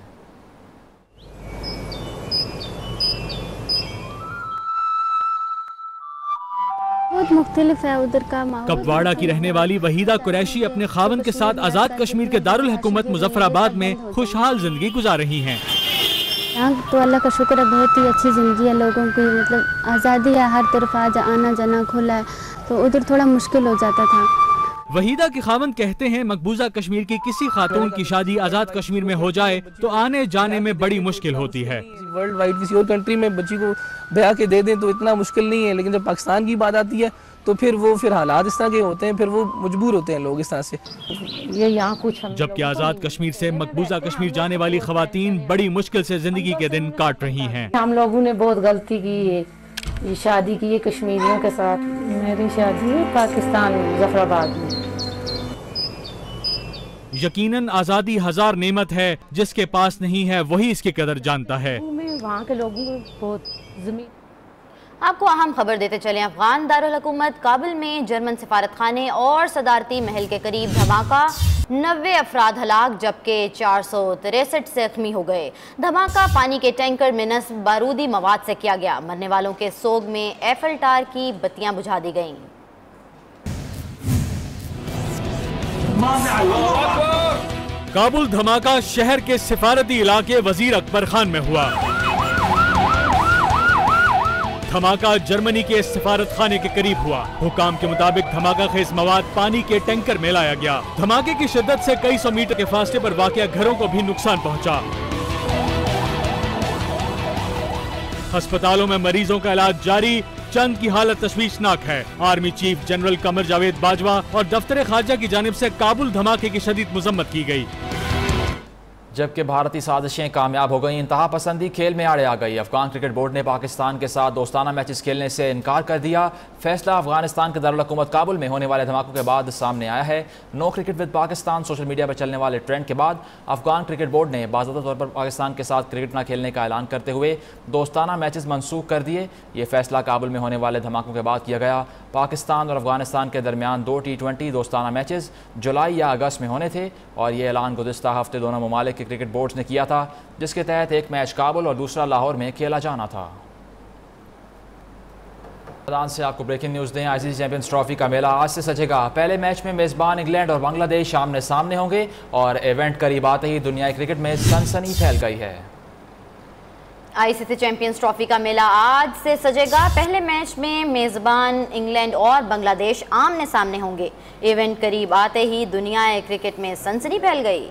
[SPEAKER 4] बहुत मुख्तलिफ है उधर का माहौल।
[SPEAKER 8] कपवाड़ा की रहने वाली वहीदा कुरैशी अपने खावंद के साथ आज़ाद कश्मीर के दारुल हुकूमत मुजफ्फराबाद में खुशहाल जिंदगी गुजार रही हैं।
[SPEAKER 4] यहाँ तो अल्लाह का शुक्र है, बहुत ही अच्छी ज़िंदगी है लोगों की, मतलब आज़ादी है, हर तरफ आना जाना खुला है, तो उधर थोड़ा मुश्किल हो जाता था।
[SPEAKER 8] वहीदा के खावंद कहते हैं मकबूजा कश्मीर की किसी खातून की शादी आज़ाद कश्मीर में हो जाए तो आने जाने में बड़ी मुश्किल होती है।
[SPEAKER 13] वर्ल्ड वाइड किसी और कंट्री में बच्ची को ब्याह के दे दें तो इतना मुश्किल नहीं है, लेकिन जब पाकिस्तान की बात आती है तो फिर हालात इस तरह के होते हैं, फिर वो मजबूर होते हैं लोग इस तरह से।
[SPEAKER 4] ये यहाँ कुछ
[SPEAKER 8] जबकि आज़ाद कश्मीर से मकबूजा कश्मीर जाने वाली खवातीन बड़ी मुश्किल से जिंदगी के दिन काट रही हैं।
[SPEAKER 4] हम लोगों ने बहुत गलती की है,
[SPEAKER 5] ये शादी की है कश्मीरियों के साथ। मेरी शादी है पाकिस्तान में, जफराबाद में।
[SPEAKER 8] यकीनन आज़ादी हजार नेमत है, जिसके पास नहीं है वही इसकी कदर जानता है।
[SPEAKER 5] वहाँ के लोगों को बहुत जमीन।
[SPEAKER 1] आपको अहम खबर देते चले, अफगान दारुल हुकूमत काबुल में जर्मन सिफारत खाने और सदारती महल के करीब धमाका, 90 अफराद हलाक जबकि 463 जख्मी हो गए। धमाका पानी के टैंकर में नस्ब बारूदी मवाद से किया गया। मरने वालों के सोग में एफिल टावर की बत्तियां बुझा दी गईं।
[SPEAKER 8] काबुल धमाका शहर के सिफारती इलाके वजीर अकबर खान में हुआ। धमाका जर्मनी के सिफारत खाने के करीब हुआ। हुकाम के मुताबिक धमाका खेज मवाद पानी के टैंकर में लाया गया। धमाके की शिद्दत से कई सौ मीटर के फासले पर वाक़िया घरों को भी नुकसान पहुंचा। अस्पतालों में मरीजों का इलाज जारी, चंद की हालत तशवीशनाक है। Army chief general Qamar Javed Bajwa और दफ्तर खारजा की जानिब से काबुल धमाके की शदीद मजम्मत की गई।
[SPEAKER 2] जबकि भारतीय साजिशें कामयाब हो गई, इंतहा पसंदी खेल में आड़े आ गई। अफगान क्रिकेट बोर्ड ने पाकिस्तान के साथ दोस्ताना मैचेस खेलने से इनकार कर दिया। फैसला अफगानिस्तान के दारुल हुकूमत काबुल में होने वाले धमाकों के बाद सामने आया है। No cricket with Pakistan social media पर चलने वाले ट्रेंड के बाद अफगान क्रिकेट बोर्ड ने बाज़ाब्ता तौर पर पाकिस्तान के साथ क्रिकेट न खेलने का ऐलान करते हुए दोस्ताना मैचेस मनसूख कर दिए। ये फैसला काबुल में होने वाले धमाकों के बाद किया गया। पाकिस्तान और अफगानिस्तान के दरमियान 2 T20 दोस्ताना मैचेस जुलाई या अगस्त में होने थे और ये ऐलान गुज़िश्ता हफ्ते दोनों ममालिक के क्रिकेट बोर्ड्स ने किया था, जिसके तहत एक मैच काबुल और दूसरा लाहौर में खेला जाना था। से आपको ब्रेकिंग न्यूज़ दें, आईसीसी चैंपियंस ट्रॉफी का मेला आज से सजेगा। पहले मैच में मेज़बान इंग्लैंड और बांग्लादेश आमने सामने होंगे और इवेंट करीब आते ही दुनियाई क्रिकेट में सनसनी फैल गई है।
[SPEAKER 1] आईसीसी चैंपियंस ट्रॉफी का मेला आज से सजेगा। पहले मैच में मेज़बान इंग्लैंड और बांग्लादेश आमने सामने होंगे। इवेंट करीब आते ही दुनियाई क्रिकेट में सनसनी फैल गई।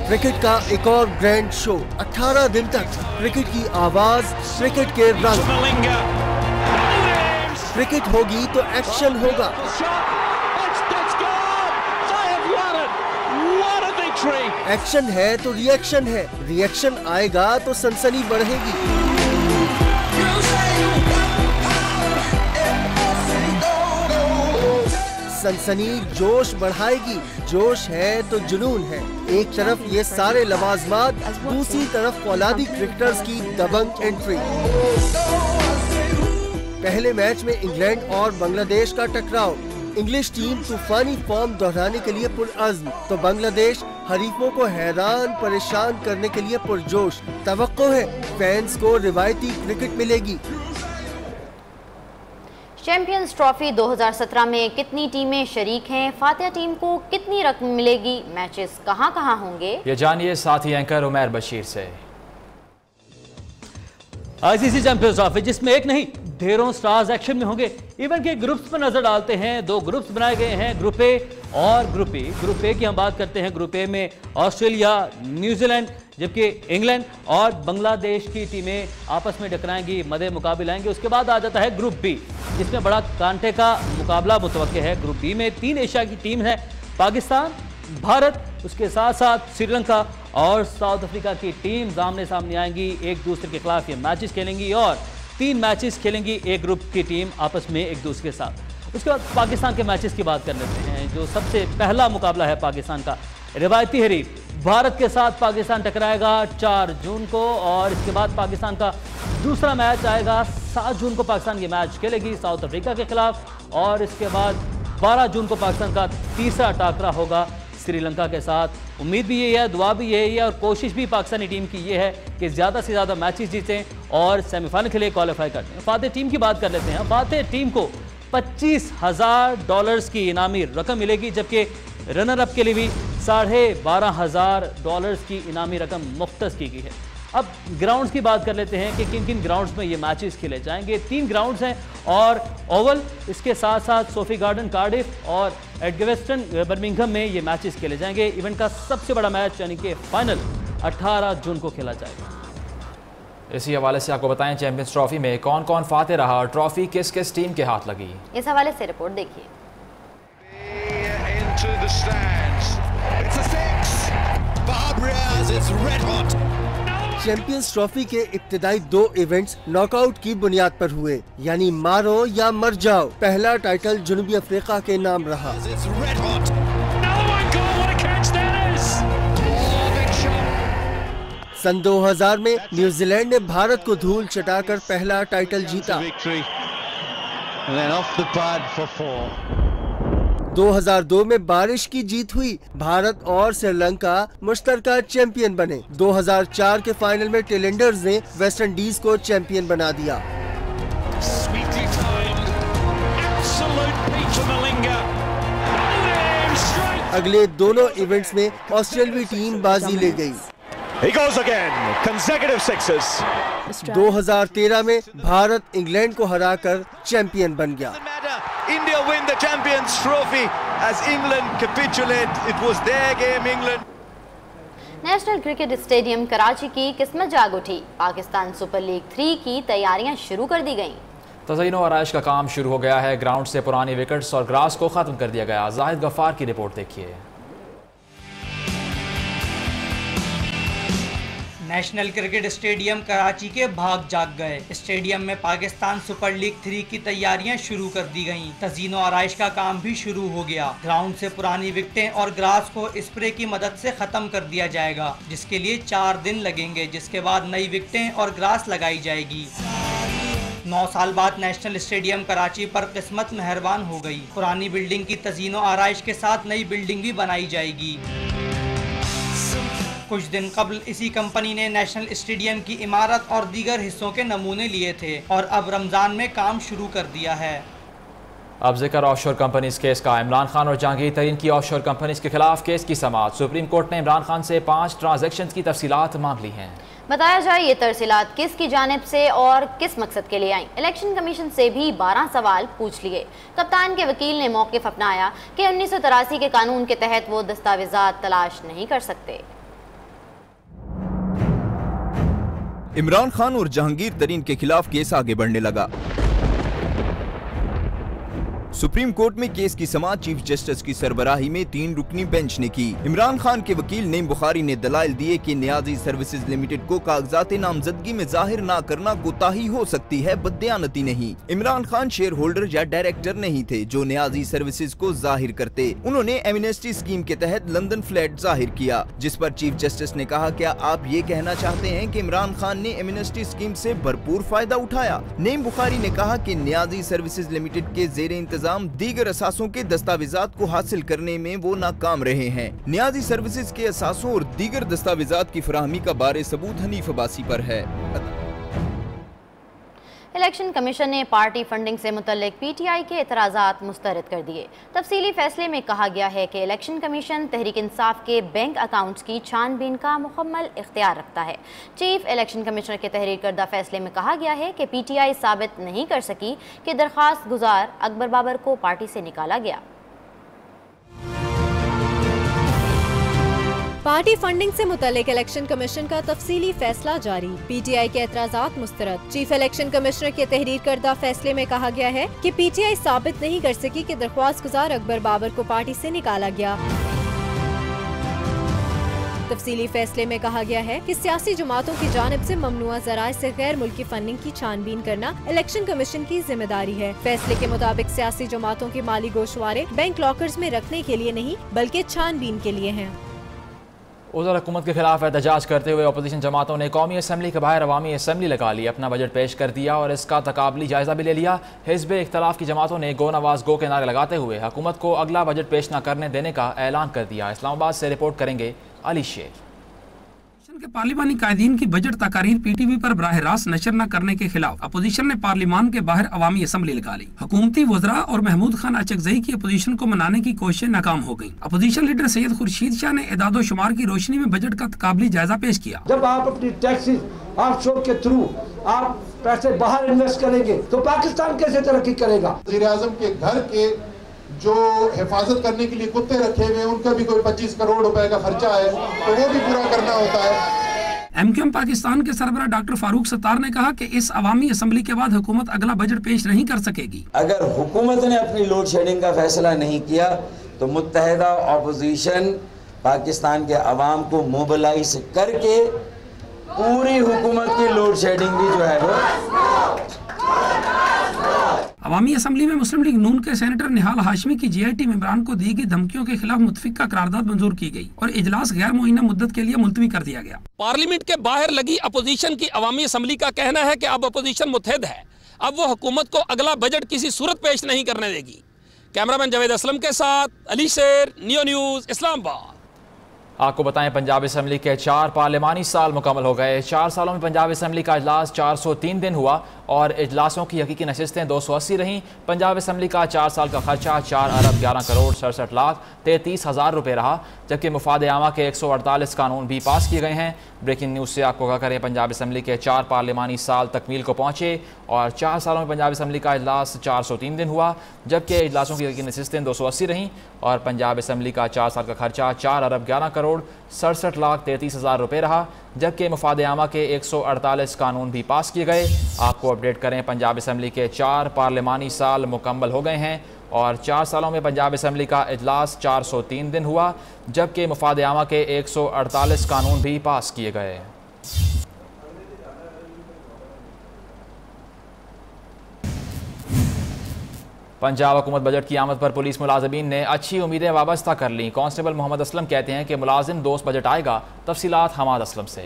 [SPEAKER 9] क्रिकेट का एक और ग्रैंड शो, 18 दिन तक क्रिकेट की आवाज, क्रिकेट के रंग। क्रिकेट होगी तो एक्शन होगा। एक्शन है तो रिएक्शन है, रिएक्शन आएगा तो सनसनी बढ़ेगी। सनसनी जोश बढ़ाएगी, जोश है तो जुनून है। एक तरफ ये सारे लवाजमात, दूसरी तरफ फौलादी क्रिकेटर्स की दबंग एंट्री। पहले मैच में इंग्लैंड और बांग्लादेश का टकराव। इंग्लिश टीम तूफानी फॉर्म दोहराने के लिए पुरअज़्म, तो बांग्लादेश हरीफों को हैरान परेशान करने के लिए पुरजोश। तवक्को है फैंस को रिवायती क्रिकेट मिलेगी।
[SPEAKER 1] चैंपियंस ट्रॉफी 2017 में कितनी टीमें शरीक हैं, फातिहा टीम को कितनी रकम मिलेगी, मैचेस कहां-कहां होंगे,
[SPEAKER 2] ये जानिए साथी एंकर उमैर बशीर से।
[SPEAKER 12] आईसीसी चैंपियंस ट्रॉफी जिसमें एक नहीं ढेरों स्टार्स एक्शन में होंगे। इवेंट के ग्रुप्स पर नजर डालते हैं। 2 ग्रुप्स बनाए गए हैं, ग्रुप ए और ग्रुप बी। ग्रुप ए की हम बात करते हैं। ग्रुप ए में ऑस्ट्रेलिया, न्यूजीलैंड, जबकि इंग्लैंड और बांग्लादेश की टीमें आपस में टकराएंगी, मदे मुकाबले आएंगे। उसके बाद आ जाता है ग्रुप बी, जिसमें बड़ा कांटे का मुकाबला मुतवक्के है। ग्रुप बी में 3 एशिया की टीम है, पाकिस्तान, भारत, उसके साथ साथ श्रीलंका और साउथ अफ्रीका की टीम आमने सामने आएंगी, एक दूसरे के खिलाफ ये मैचेस खेलेंगी और 3 मैचेस खेलेंगी एक ग्रुप की टीम आपस में एक दूसरे के साथ। उसके बाद पाकिस्तान के मैचेस की बात कर लेते हैं। जो सबसे पहला मुकाबला है पाकिस्तान का, रिवायती हरीफ भारत के साथ पाकिस्तान टकराएगा 4 जून को और इसके बाद पाकिस्तान का दूसरा मैच आएगा 7 जून को। पाकिस्तान ये मैच खेलेगी साउथ अफ्रीका के खिलाफ और इसके बाद 12 जून को पाकिस्तान का तीसरा टाकरा होगा श्रीलंका के साथ। उम्मीद भी यही है, दुआ भी यही है और कोशिश भी पाकिस्तानी टीम की ये है कि ज़्यादा से ज़्यादा मैचेस जीतें और सेमीफाइनल के लिए क्वालिफाई करते हैं। फातिह टीम की बात कर लेते हैं। फातिह टीम को $25,000 की इनामी रकम मिलेगी, जबकि रनर अप के लिए भी $12,500 की इनामी रकम मुख्तस की गई है। अब ग्राउंड्स की बात कर लेते हैं कि किन किन ग्राउंड्स में ये मैचेस खेले जाएंगे। 3 ग्राउंड्स हैं और ओवल, इसके साथ साथ सोफी गार्डन कार्डिफ और एडगवेस्टन बर्मिंघम में ये मैचेस खेले जाएंगे। इवेंट का सबसे बड़ा मैच यानी कि फाइनल 18 जून को खेला जाएगा।
[SPEAKER 2] इसी हवाले से आपको बताएं चैंपियंस ट्रॉफी में कौन कौन फाते रहा और ट्रॉफी किस किस टीम के हाथ लगी।
[SPEAKER 1] इस हवाले से रिपोर्ट देखिए।
[SPEAKER 9] चैंपियंस ट्रॉफी के इब्तिदाई 2 इवेंट्स नॉकआउट की बुनियाद पर हुए, यानी मारो या मर जाओ। पहला टाइटल जनूबी अफ्रीका के नाम रहा। सन 2000 में न्यूजीलैंड ने भारत को धूल चटाकर पहला टाइटल जीता। 2002 में बारिश की जीत हुई, भारत और श्रीलंका मुश्तरका चैंपियन बने। 2004 के फाइनल में टेलेंडर्स ने वेस्ट इंडीज को चैंपियन बना दिया। अगले दोनों इवेंट्स में ऑस्ट्रेलियाई टीम बाजी ले गई। 2013 में भारत इंग्लैंड को हराकर चैंपियन बन गया।
[SPEAKER 7] India win the Champions Trophy as England capitulate. It was their game, England.
[SPEAKER 1] National cricket stadium Karachi की किस्मत जाग उठी। पाकिस्तान सुपर लीग 3 की तैयारियां शुरू कर दी गईं।
[SPEAKER 2] तज़यीन और आराइश का काम शुरू हो गया है। ग्राउंड से पुरानी विकेट्स और ग्रास को खत्म कर दिया गया। जाहिद गफ्फार की रिपोर्ट देखिए।
[SPEAKER 19] नेशनल क्रिकेट स्टेडियम कराची के भाग जाग गए। स्टेडियम में पाकिस्तान सुपर लीग 3 की तैयारियां शुरू कर दी गईं। तज़यीन और आराइश का काम भी शुरू हो गया। ग्राउंड से पुरानी विकेटें और ग्रास को स्प्रे की मदद से खत्म कर दिया जाएगा, जिसके लिए 4 दिन लगेंगे, जिसके बाद नई विकेटें और ग्रास लगाई जाएगी। 9 साल बाद नेशनल स्टेडियम कराची पर किस्मत मेहरबान हो गई। पुरानी बिल्डिंग की तज़यीन और आराइश के साथ नई बिल्डिंग भी बनाई जाएगी। कुछ दिन कबल इसी कंपनी ने नेशनल स्टेडियम की इमारत और दीगर हिस्सों के नमूने लिए थे और अब रमजान में काम शुरू कर दिया है।
[SPEAKER 2] अब जिक्र ऑफशोर कंपनीज केस का। इमरान खान और जहांगीर तरीन की ऑफशोर कंपनीज के खिलाफ केस की समाअत। सुप्रीम कोर्ट ने इमरान खान से 5 ट्रांजैक्शंस की तफसीलात मांग ली हैं।
[SPEAKER 1] बताया जाए ये तरसीलात किसकी जानिब से और किस मकसद के लिए आई। इलेक्शन कमीशन से भी 12 सवाल पूछ लिए। कप्तान के वकील ने मौक़िफ़ अपनाया कि 1983 के कानून के तहत वो दस्तावेजात तलाश नहीं कर सकते।
[SPEAKER 10] इमरान खान और जहांगीर तरीन के खिलाफ केस आगे बढ़ने लगा। सुप्रीम कोर्ट में केस की समाअत चीफ जस्टिस की सरबराही में 3 रुकनी बेंच ने की। इमरान खान के वकील नईम बुखारी ने दलाइल दिए कि नियाजी सर्विसेज लिमिटेड को कागजात नामजदगी में जाहिर न करना कोताही हो सकती है, बददियानती नहीं। इमरान खान शेयर होल्डर या डायरेक्टर नहीं थे जो नियाजी सर्विसेज को जाहिर करते। उन्होंने एमनेस्टी स्कीम के तहत लंदन फ्लैट जाहिर किया, जिस पर चीफ जस्टिस ने कहा, क्या आप ये कहना चाहते हैं कि इमरान खान ने एमनेस्टी स्कीम से भरपूर फायदा उठाया? नईम बुखारी ने कहा कि नियाजी सर्विसेज लिमिटेड के जेर इंतजाम दीगर असासों के दस्तावेजात को हासिल करने में वो नाकाम रहे हैं। नियाजी सर्विसेज के असासों और दीगर दस्तावेजात की फराहमी का बारे सबूत हनीफ अब्बासी पर है।
[SPEAKER 1] इलेक्शन कमीशन ने पार्टी फंडिंग से मुतल्लिक पीटीआई के एतराज़ात मुस्तरद कर दिए। तफसीली फैसले में कहा गया है कि इलेक्शन कमीशन तहरीक इंसाफ के बैंक अकाउंट्स की छानबीन का मुकम्मल इख्तियार रखता है। चीफ इलेक्शन कमिश्नर के तहरीर करदा फैसले में कहा गया है कि पीटीआई साबित नहीं कर सकी कि दरख्वास्त गुजार अकबर बाबर को पार्टी से निकाला गया।
[SPEAKER 23] पार्टी फंडिंग से मुतल्लिक इलेक्शन कमीशन का तफसीली फैसला जारी। पीटीआई के एतराज़ात मुस्तरद। चीफ इलेक्शन कमिश्नर के तहरीर करदा फैसले में कहा गया है कि पीटीआई साबित नहीं कर सकी कि दरख्वास्त गुजार अकबर बाबर को पार्टी से निकाला गया। तफसीली फैसले में कहा गया है कि सियासी जमातों की जानिब से ममनुआ ज़राए से गैर मुल्की फंडिंग की छानबीन करना इलेक्शन कमीशन की जिम्मेदारी है। फैसले के मुताबिक सियासी जमातों के माली गोशवारे बैंक लॉकर्स में रखने के लिए नहीं बल्कि छानबीन के लिए हैं।
[SPEAKER 2] उधर हुकूमत के खिलाफ एहतजाज करते हुए अपोजिशन जमातों ने कौमी असम्बली के बाहर अवामी असम्बली लगा ली, अपना बजट पेश कर दिया और इसका तकाबली जायजा भी ले लिया। हिज़्ब इख्तलाफ की जमातों ने गो नवाज गो के नारे लगाते हुए हुकूमत को अगला बजट पेश न करने देने का ऐलान कर दिया। इस्लामाबाद से रिपोर्ट करेंगे अली शेख।
[SPEAKER 24] के पार्लिमानी कायदीन की बजट तकारीर पीटीवी पर बराह रास्त नशर न करने के खिलाफ अपोजिशन ने पार्लिमान के बाहर अवामी असम्बली लगा ली। हुकूमती वज़रा और महमूद खान अचकज़ई की अपोजिशन को मनाने की कोशिशें नाकाम हो गयी। अपोजिशन लीडर सैयद खुर्शीद शाह ने एदादो शुमार की रोशनी में बजट का तकाबली जायजा पेश किया।
[SPEAKER 25] जब आप अपनी टैक्सेस ऑफशोर के थ्रू आप पैसे बाहर इन्वेस्ट करेंगे तो पाकिस्तान कैसे तरक्की करेगा?
[SPEAKER 26] वज़ीर-ए-आज़म के घर के जो हिफाजत करने के लिए कुत्ते रखे हुए उनका भी कोई 25 करोड़ रुपए का खर्चा है तो वो भी पूरा करना होता है।
[SPEAKER 24] एमक्यूएम पाकिस्तान के सरबराह डॉक्टर फारूक सत्तार ने कहा कि इस अवामी असम्बली के बाद हुकूमत अगला बजट पेश नहीं कर सकेगी।
[SPEAKER 27] अगर हुकूमत ने अपनी लोड शेडिंग का फैसला नहीं किया तो मुत्तहिदा अपोजिशन
[SPEAKER 11] पाकिस्तान के अवाम को मोबिलाइज करके पूरी हुकूमत की लोड शेडिंग भी जो है वो।
[SPEAKER 24] अवामी असम्बली में मुस्लिम लीग नून के सेनेटर निहाल हाशमी की GIT मेंबरान को दी गई धमकियों के खिलाफ मुतफिका करारदाद मंजूर की गई और इजलास गैर मुअय्यना मुद्दत के लिए मुलतवी कर दिया गया। पार्लियामेंट के बाहर लगी अपोजिशन की अवामी असम्बली का कहना है कि अब अपोजिशन मुत्तहद है, अब वो हुकूमत को अगला बजट किसी सूरत पेश नहीं करने देगी। कैमरामैन जावेद असलम के साथ अली शेर, नियो न्यूज़, इस्लामाबाद।
[SPEAKER 2] आपको बताएं पंजाब असम्बली के 4 पार्लिमानी साल मुकम्मल हो गए। 4 सालों में पंजाब असम्बली का इजलास 403 दिन हुआ और इजलासों की हकीकी नशिस्तें 280 रहीं। पंजाब असम्बली का 4 साल का खर्चा 4 अरब 11 करोड़ 67 लाख 33 हज़ार रुपये रहा, जबकि मुफाद आमा के 148 कानून भी पास किए गए हैं। ब्रेकिंग न्यूज़ से आपको क्या करें, पंजाब असम्बली के 4 पार्लिमानी साल तकमील को पहुँचे और 4 सालों में पंजाब असम्बली का इजलास 403 दिन हुआ, जबकि इजलासों की हकीकी नशिस्तें 280 रहीं और पंजाब असम्बली का 4 साल का खर्चा 4 अरब 11 करोड़ 67 लाख 33 हज़ार रुपये रहा, जबकि मुफाद आमा के 148 कानून भी पास किए गए। आपको अपडेट करें, पंजाब असम्बली के 4 पार्लिमानी साल मुकम्मल हो गए हैं और 4 सालों में पंजाब असम्बली का इजलास 403 दिन हुआ, जबकि मुफाद आमा के 148 कानून भी पास किए गए। पंजाब हुकूमत बजट की आमद पर पुलिस मुलाजमीन ने अच्छी उम्मीदें वाबस्ता कर लीं। कांस्टेबल मोहम्मद असलम कहते हैं कि मुलाजिम दोस्त बजट आएगा। तफसीलात हमाद असलम से।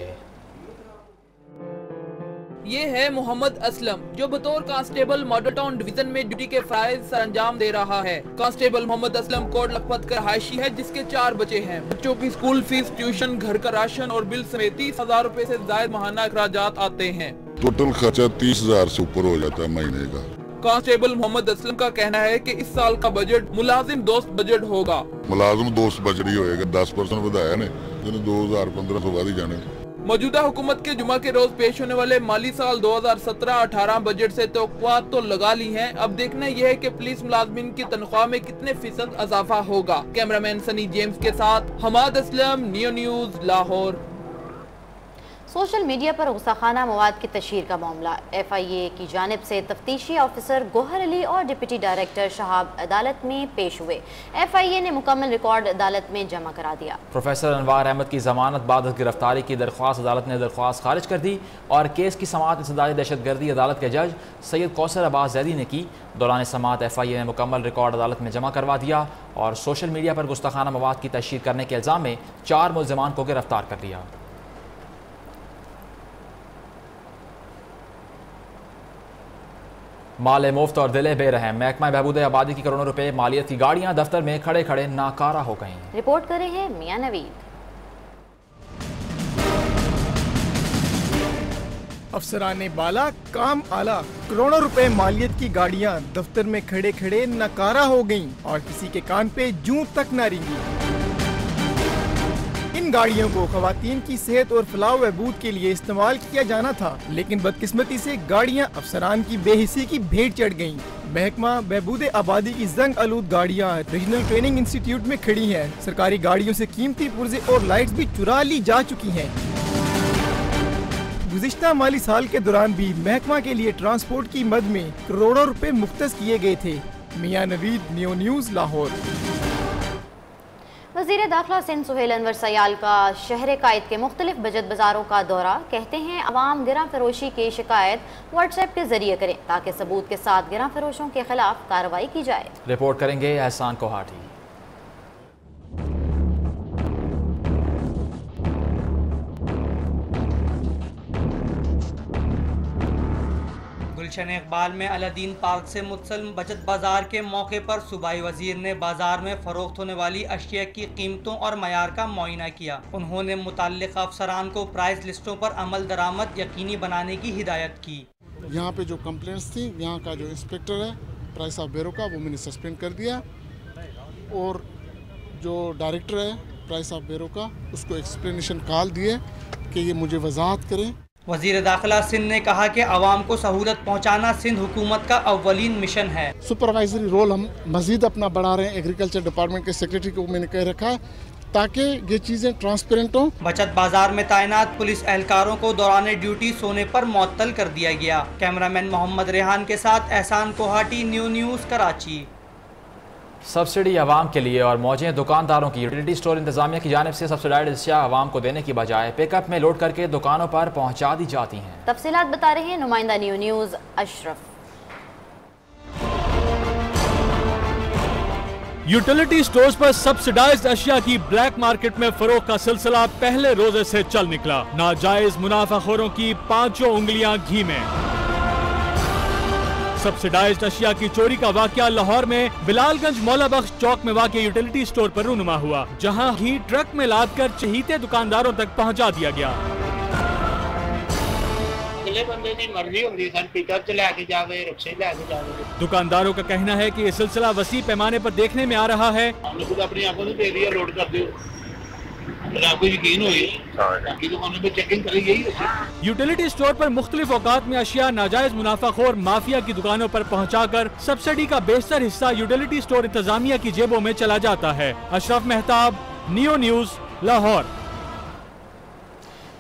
[SPEAKER 14] ये है मोहम्मद असलम जो बतौर कांस्टेबल मॉडल टाउन डिवीजन में ड्यूटी के फराइज सरअंजाम दे रहा है। कांस्टेबल मोहम्मद असलम कोट लखपत का रहायशी है, जिसके 4 बच्चे हैं। बच्चों की स्कूल फीस, ट्यूशन, घर का राशन और बिल समेत 30,000 रुपए से ज्यादा माहाना अखराजात आते हैं।
[SPEAKER 15] टोटल खर्चा 30,000 से ऊपर हो जाता है महीने का।
[SPEAKER 14] कांस्टेबल मोहम्मद असलम का कहना है कि इस साल का बजट मुलाजिम दोस्त बजट होगा।
[SPEAKER 15] मुलाजिम दोस्त बजट ही होएगा। 10% बढ़ाया ने 2015 बाद ही जाने।
[SPEAKER 14] मौजूदा हुकूमत के जुमा के रोज पेश होने वाले माली साल 2017-18 बजट से तवक्कुआत तो लगा ली हैं। अब देखना यह है कि पुलिस मुलाजमीन की तनख्वाह में कितने फीसद इजाफा होगा। कैमरामैन सनी जेम्स के साथ Hammad Aslam, Neo News, Lahore.
[SPEAKER 1] Social media पर गुस्ताखाना मवाद की तशहीर का मामला। FIA की जानिब से तफ्तीशी ऑफिसर गोहर अली और डिप्टी डायरेक्टर शहाब अदालत में पेश हुए। FIA ने मुकम्मल रिकॉर्ड अदालत में जमा करा दिया। प्रोफेसर अनवार अहमद की जमानत बाद गिरफ्तारी की दरख्वास्त अदालत ने दरख्वास्त खारिज कर दी और केस की समाअत इब्तदाई दहशतगर्दी अदालत के जज सैयद कौसर अब्बास जैदी ने की। दौरान समाअत FIA ने मुकम्मल रिकॉर्ड अदालत में जमा करवा दिया और सोशल मीडिया पर गुस्ताखाना मवाद की तशहीर करने के इल्ज़ाम में 4 मुल्ज़िमान को गिरफ्तार कर लिया। माले मुफ्त और दिले बेरहम। महकमा बहबूद आबादी की करोड़ों रुपए मालियत की गाड़ियां दफ्तर में खड़े खड़े नाकारा हो गईं। रिपोर्ट कर रहे हैं मियां नवीद।
[SPEAKER 16] अफसराने बाला काम आला, करोड़ों रुपए मालियत की गाड़ियां दफ्तर में खड़े खड़े नकारा हो गईं और किसी के कान पे जूं तक न रेंगी। इन गाड़ियों को खवातीन की सेहत और फलाह बहबूद के लिए इस्तेमाल किया जाना था, लेकिन बदकिस्मती से गाड़ियां अफसरान की बेहिसी की भेंट चढ़ गईं। महकमा बहबूद आबादी की जंग आलूद गाड़ियां रीजनल ट्रेनिंग इंस्टीट्यूट में खड़ी हैं। सरकारी गाड़ियों से कीमती पुर्जे और लाइट्स भी चुरा ली जा चुकी हैं। गुज़िश्ता माली साल के दौरान भी महकमा के लिए ट्रांसपोर्ट की मद में करोड़ों रुपए मुख्तस किए गए थे। मियां नवीद, नियो न्यूज़, लाहौर।
[SPEAKER 1] वज़ीर दाखिला सिंध सुहेल अनवर सयाल का शहर कायद के मुख्तलिफ बजट बाजारों का दौरा। कहते हैं अवाम गिरा फरोशी की शिकायत व्हाट्सएप के जरिए करें ताकि सबूत के साथ गिरा फरोशों के खिलाफ कार्रवाई की जाए।
[SPEAKER 2] रिपोर्ट करेंगे एहसान कोहाटी।
[SPEAKER 19] गुलशन इकबाल में अलादीन पार्क से मुतसलम बचत बाजार के मौके पर सूबाई वजीर ने बाजार में फरोख्त होने वाली अशिया की कीमतों और मयार का मुआयना किया। उन्होंने मुताल्लिक़ अफसरान को प्राइस लिस्टों पर अमल दरामद यकीनी बनाने की हिदायत की।
[SPEAKER 26] यहाँ पे जो कंप्लेंट्स थी, यहाँ का जो इंस्पेक्टर है प्राइस ऑफ ब्यूरो का, वो मैंने सस्पेंड कर दिया और जो डायरेक्टर है प्राइस ऑफ ब्यूरो का, उसको एक्सप्लेनेशन कॉल दिए कि ये मुझे वजाहत करें।
[SPEAKER 19] वज़ीर दाखिला सिंध ने कहा कि आवाम को सहूलत पहुँचाना सिंध हुकूमत का अव्वलीन मिशन है।
[SPEAKER 26] सुपरवाइजरी रोल हम मजीद अपना बढ़ा रहे हैं। एग्रीकल्चर डिपार्टमेंट के सेक्रेटरी को मैंने कह रखा है ताकि ये चीज़ें ट्रांसपेरेंट हों।
[SPEAKER 19] बचत बाजार में तैनात पुलिस एहलकारों को दौरान ड्यूटी सोने पर मुअत्तल कर दिया गया। कैमरामैन मोहम्मद रेहान के साथ एहसान कोहाटी, न्यू न्यूज़, कराची।
[SPEAKER 2] सब्सिडी आवाम के लिए और मौजें दुकानदारों की। यूटिलिटी स्टोर इंतजामिया की जानिब से सब्सिडाइज्ड अशिया आवाम को देने की बजाय पिकअप में लोड करके दुकानों पर पहुंचा दी जाती हैं।
[SPEAKER 1] तफसीलात बता रहे हैं नुमाइंदा न्यूज़ अशरफ।
[SPEAKER 8] यूटिलिटी स्टोर्स पर सब्सिडाइज्ड अशिया की ब्लैक मार्केट में फरोख्त का सिलसिला पहले रोजे से चल निकला। नाजायज मुनाफाखोरों की पांचों उंगलियां घी में। सब्सिडाइज्ड अशिया की चोरी का वाकया लाहौर में बिलालगंज मौला बख्श चौक में वाक़ यूटिलिटी स्टोर पर रूनुमा हुआ, जहां घी ट्रक में लादकर चहीते दुकानदारों तक पहुंचा दिया गया।
[SPEAKER 6] बंदे की मर्जी होती है, पिकअप से लेके जावे, रिक्शे लेके जावे।
[SPEAKER 8] दुकानदारों का कहना है कि ये सिलसिला वसी पैमाने पर देखने में आ रहा है।
[SPEAKER 6] हमने खुद अपनी आंखों से देख लिया, लोड कर दो, आपको यकीन हो चेकिंग करेगी।
[SPEAKER 8] यूटिलिटी स्टोर पर मुख्तलिफ औकात में अशिया नाजायज मुनाफाखोर माफिया की दुकानों पर पहुंचाकर सब्सिडी का बेशतर हिस्सा यूटिलिटी स्टोर इंतजामिया की जेबों में चला जाता है। Ashraf Mehtab, Neo News, Lahore.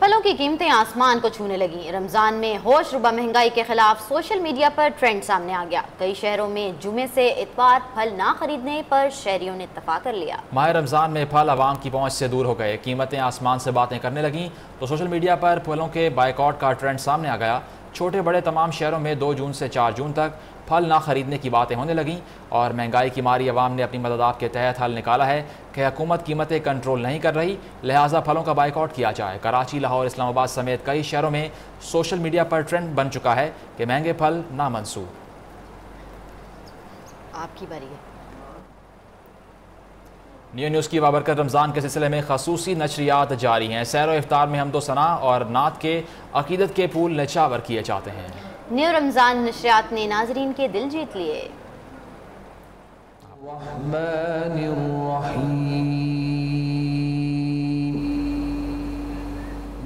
[SPEAKER 1] फलों की कीमतें आसमान को छूने लगी। रमजान में होश रुबा महंगाई के खिलाफ सोशल मीडिया पर ट्रेंड सामने आ गया। कई शहरों में जुमे से इतवार फल ना खरीदने पर शहरियों ने इत्तफाक कर लिया।
[SPEAKER 2] माह रमजान में फल आवाम की पहुंच से दूर हो गए, कीमतें आसमान से बातें करने लगीं तो सोशल मीडिया पर फलों के बायकॉट का ट्रेंड सामने आ गया। छोटे बड़े तमाम शहरों में 2 जून से 4 जून तक फल ना खरीदने की बातें होने लगीं और महंगाई की मारी अवाम ने अपनी मददात के तहत हल निकाला है कि हुकूमत कीमतें कंट्रोल नहीं कर रही, लिहाजा फलों का बाइकआउट किया जाए। कराची, लाहौर, इस्लामाबाद समेत कई शहरों में सोशल मीडिया पर ट्रेंड बन चुका है कि महंगे फल नामंसूब।
[SPEAKER 1] आपकी बारी है।
[SPEAKER 2] न्यू न्यूज़ की बाबरकत रमज़ान के सिलसिले में खसूसी नशरियात जारी हैं। सैरो इफ्तार में हमदो सना और नात के अकीदत के फूल निछावर किए जाते हैं।
[SPEAKER 1] न्यू रमज़ान नशरियात ने नाजरीन के दिल जीत लिए।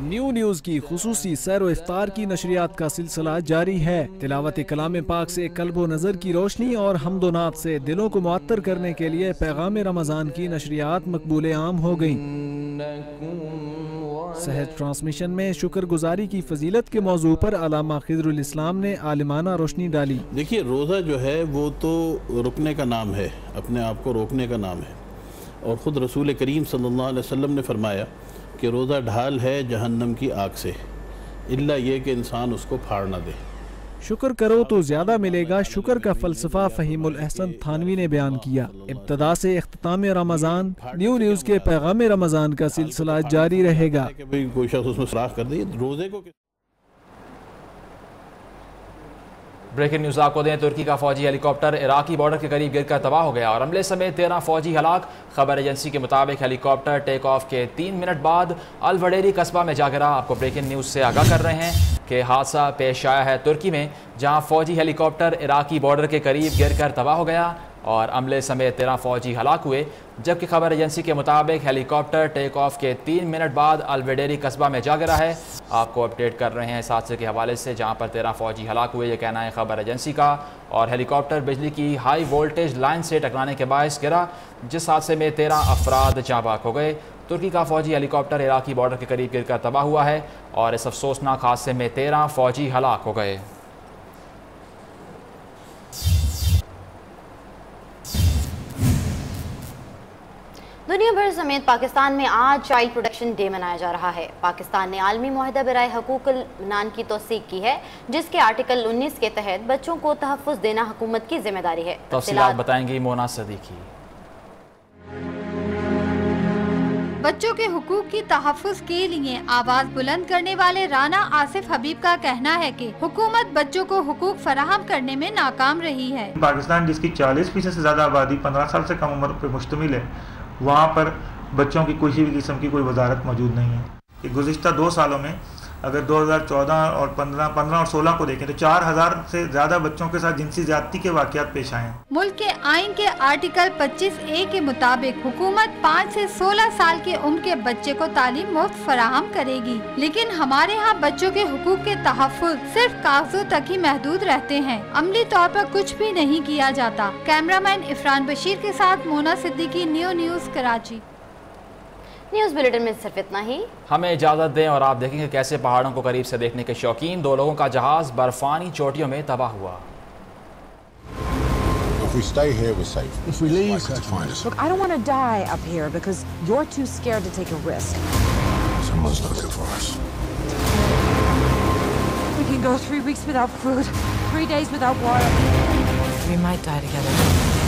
[SPEAKER 17] न्यू न्यूज़ की खुसूसी सैरो इफ्तार की नशरियात का सिलसिला जारी है। तिलावत कलाम पाक से कल्बो नज़र की रोशनी और हमदोनात से दिलों को मुअत्तर करने के लिए पैगाम रमज़ान की नशरियात मकबूल आम हो गईं। सहज ट्रांसमिशन में शुक्रगुजारी की फजीलत के मौजू पर अल्लामा खिज़रुल इस्लाम ने आलिमाना रोशनी डाली।
[SPEAKER 18] देखिए, रोज़ा जो है वो तो रुकने का नाम है, अपने आप को रोकने का नाम है, और ख़ुद रसूल करीम सल्लल्लाहु अलैहि वसल्लम ने फरमाया कि रोज़ा ढाल है जहन्नम की आग से, इल्ला ये कि इंसान उसको फाड़ ना दे।
[SPEAKER 17] शुक्र करो तो ज्यादा मिलेगा, शुक्र का फलसफा फ़हीमुल अहसन थानवी ने बयान किया। इब्तदा से इख्तिताम रमज़ान, न्यू न्यूज़ के पैगाम रमज़ान का सिलसिला जारी रहेगा।
[SPEAKER 18] कोई शख्स उसमें सुराख कर दे रोज़े को।
[SPEAKER 2] ब्रेकिंग न्यूज़ आपको दें, तुर्की का फौजी हेलीकॉप्टर इराकी बॉर्डर के करीब गिरकर तबाह हो गया और हमले समेत 13 फौजी हलाक। खबर एजेंसी के मुताबिक हेलीकॉप्टर टेक ऑफ के 3 मिनट बाद अलवडेरी कस्बा में जा गिरा। आपको ब्रेकिंग न्यूज़ से आगाह कर रहे हैं कि हादसा पेश आया है तुर्की में, जहां फौजी हेलीकॉप्टर इराकी बॉर्डर के करीब गिरकर तबाह हो गया और अमले समेत 13 फौजी हलाक हुए। जबकि खबर एजेंसी के मुताबिक हेलीकॉप्टर टेक ऑफ के 3 मिनट बाद अलवेडेरी कस्बा में जा गिरा है। आपको अपडेट कर रहे हैं इस हादसे के हवाले से, जहां पर 13 फौजी हलाक हुए, ये कहना है खबर एजेंसी का। और हेलीकॉप्टर बिजली की हाई वोल्टेज लाइन से टकराने के बायस गिरा, जिस हादसे में 13 अफराद जाँ बाक हो गए। तुर्की का फौजी हेलीकॉप्टर इराकी बॉर्डर के करीब गिरकर तबाह हुआ है और इस अफसोसनाक हादसे में 13 फौजी हलाक हो गए।
[SPEAKER 1] दुनिया भर समेत पाकिस्तान में आज चाइल्ड प्रोटेक्शन डे मनाया जा रहा है। पाकिस्तान ने आलमी मुआहदा बराए हकूक़ुल इन्सान की तौसीक की है, जिसके आर्टिकल 19 के तहत बच्चों को तहफ़्फ़ुज़ देना हुकूमत की जिम्मेदारी है।
[SPEAKER 2] तफसीलात बताएंगी मोना सदीकी।
[SPEAKER 20] बच्चों के हुकूक की तहफ़्फ़ुज़ के लिए आवाज़ बुलंद करने वाले राना आसिफ हबीब का कहना है कि हुकूमत बच्चों को हुकूक फराहम करने में नाकाम रही है।
[SPEAKER 21] पाकिस्तान जिसकी 40% से ज़्यादा आबादी 15 साल से कम उम्र पर मुश्तमिल है, वहाँ पर बच्चों की किसी भी किस्म की कोई वजारत मौजूद नहीं है। कि गुज़िश्ता 2 सालों में अगर 2014 और 15 और 16 को देखें तो 4000 से ज़्यादा बच्चों के साथ जिनसी ज़्यादती के वाक़यात पेश आए हैं।
[SPEAKER 20] मुल्क के आइन के आर्टिकल 25A के मुताबिक हुकूमत 5 से 16 साल के उम्र के बच्चे को तालीम मुफ्त फराहम करेगी, लेकिन हमारे यहाँ बच्चों के हुकूक के तहफ़्फ़ुज़ सिर्फ कागजों तक ही महदूद रहते हैं, अमली तौर पर कुछ भी नहीं किया जाता। कैमरामैन इफरान बशीर के साथ Mona Siddiqui, new news Karachi.
[SPEAKER 1] News bulletin में सिर्फ इतना ही।
[SPEAKER 2] हमें इजाज़त दें और आप देखेंगे कैसे पहाड़ों को करीब से देखने के शौकीन 2 लोगों का जहाज़ बर्फानी चोटियों में तबाह हुआ।
[SPEAKER 3] we stay here, we're safe.
[SPEAKER 4] If we leave,
[SPEAKER 3] likely to find us.
[SPEAKER 5] Look, I don't want to die up here because you're too scared to take a risk.
[SPEAKER 3] Someone's looking for us.
[SPEAKER 5] We can go 3 weeks without food, 3 days without water. We might die together.